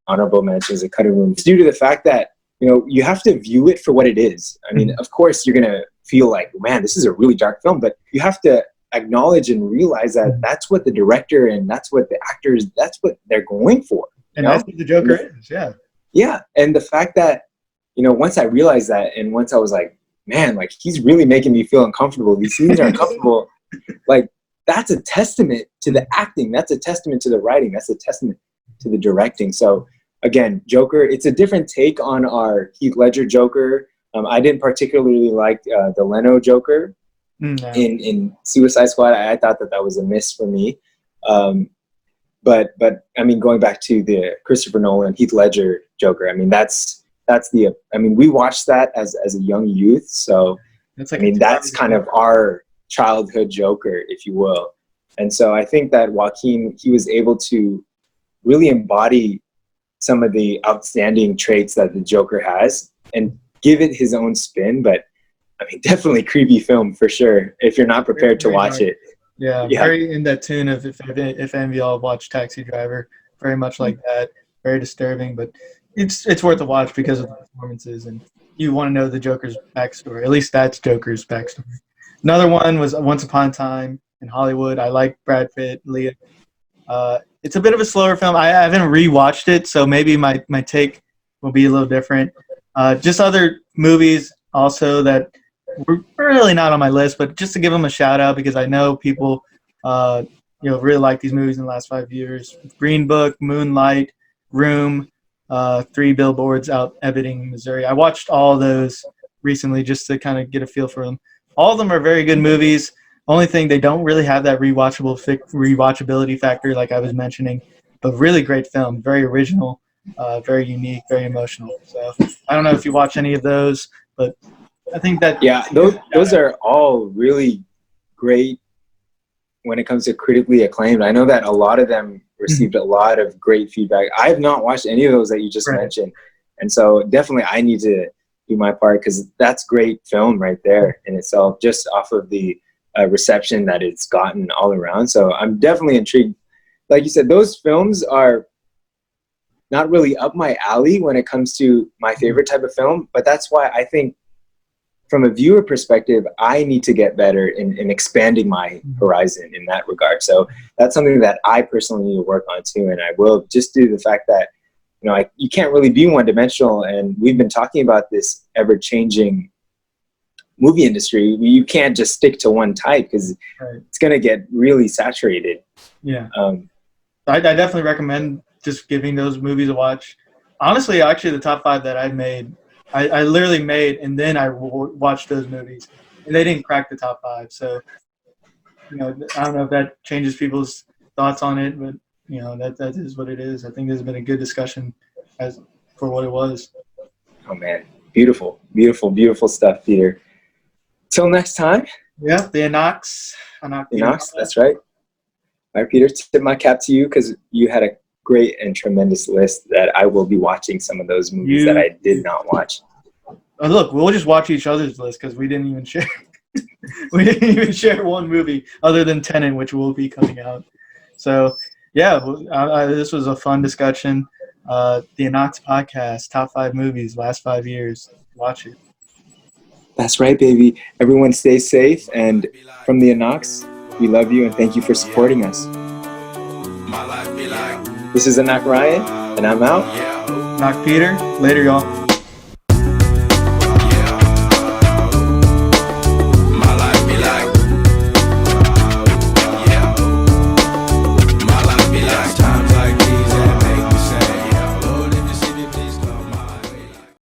honorable mentions, a cutting room, due to the fact that you have to view it for what it is. I mean, of course, you're gonna feel like, man, this is a really dark film, but you have to acknowledge and realize that that's what the director and that's what the actors, that's what they're going for. And that's what the Joker is, yeah. Yeah, and the fact that, once I realized that, and once I was like, man, like, he's really making me feel uncomfortable. These scenes are uncomfortable. Like, that's a testament to the acting. That's a testament to the writing. That's a testament to the directing. So again, Joker, it's a different take on our Heath Ledger Joker. I didn't particularly like the Leno Joker No. in Suicide Squad. I thought that was a miss for me. But I mean, going back to the Christopher Nolan Heath Ledger Joker, I mean, we watched that as a young youth. So, It's like I mean, that's kind of our childhood Joker, if you will. And so I think that Joaquin, he was able to really embody some of the outstanding traits that the Joker has and give it his own spin. But I mean, definitely creepy film for sure, if you're not prepared to watch it. Yeah, very in that tune of if any of y'all watch Taxi Driver, very much like that, very disturbing, but it's worth a watch because of the performances and you want to know the Joker's backstory. At least that's Joker's backstory. Another one was Once Upon a Time in Hollywood. I like Brad Pitt, Leah. It's a bit of a slower film. I haven't rewatched it, so maybe my take will be a little different. Just other movies also that were really not on my list, but just to give them a shout out because I know people, really like these movies in the last 5 years. Green Book, Moonlight, Room, 3 Billboards Out Ebbing, Missouri. I watched all those recently just to kind of get a feel for them. All of them are very good movies. Only thing, they don't really have that rewatchability factor like I was mentioning, but really great film, very original, very unique, very emotional. So I don't know if you watch any of those, but I think that those are all really great when it comes to critically acclaimed. I know that a lot of them received a lot of great feedback. I have not watched any of those that you just mentioned, and so definitely I need to do my part because that's great film right there in itself, just off of the reception that it's gotten all around. So I'm definitely intrigued. Like you said, those films are not really up my alley when it comes to my favorite type of film, but that's why I think from a viewer perspective, I need to get better in expanding my horizon in that regard. So that's something that I personally need to work on too. And I will, just due to the fact that, you can't really be one-dimensional. And we've been talking about this ever-changing movie industry. You can't just stick to one type because it's going to get really saturated. Yeah. I definitely recommend just giving those movies a watch. Honestly, actually, the top 5 that I made, I literally made, and then I watched those movies, and they didn't crack the top 5. So, I don't know if that changes people's thoughts on it, but that is what it is. I think there's been a good discussion as for what it was. Oh man, beautiful, beautiful, beautiful stuff, Peter. Till next time. Yeah, the Anaks. Anaks, that's right. All right, Peter, tip my cap to you because you had a great and tremendous list that I will be watching some of those movies that I did not watch. Look, we'll just watch each other's list because we didn't even share. We didn't even share one movie other than Tenet, which will be coming out. So, yeah, this was a fun discussion. The Anaks podcast, top 5 movies, last 5 years. Watch it. That's right, baby. everyone stay safe. And from the Anaks, we love you and thank you for supporting us. This is Anak Ryan, and I'm out. Anak Peter. Later, y'all.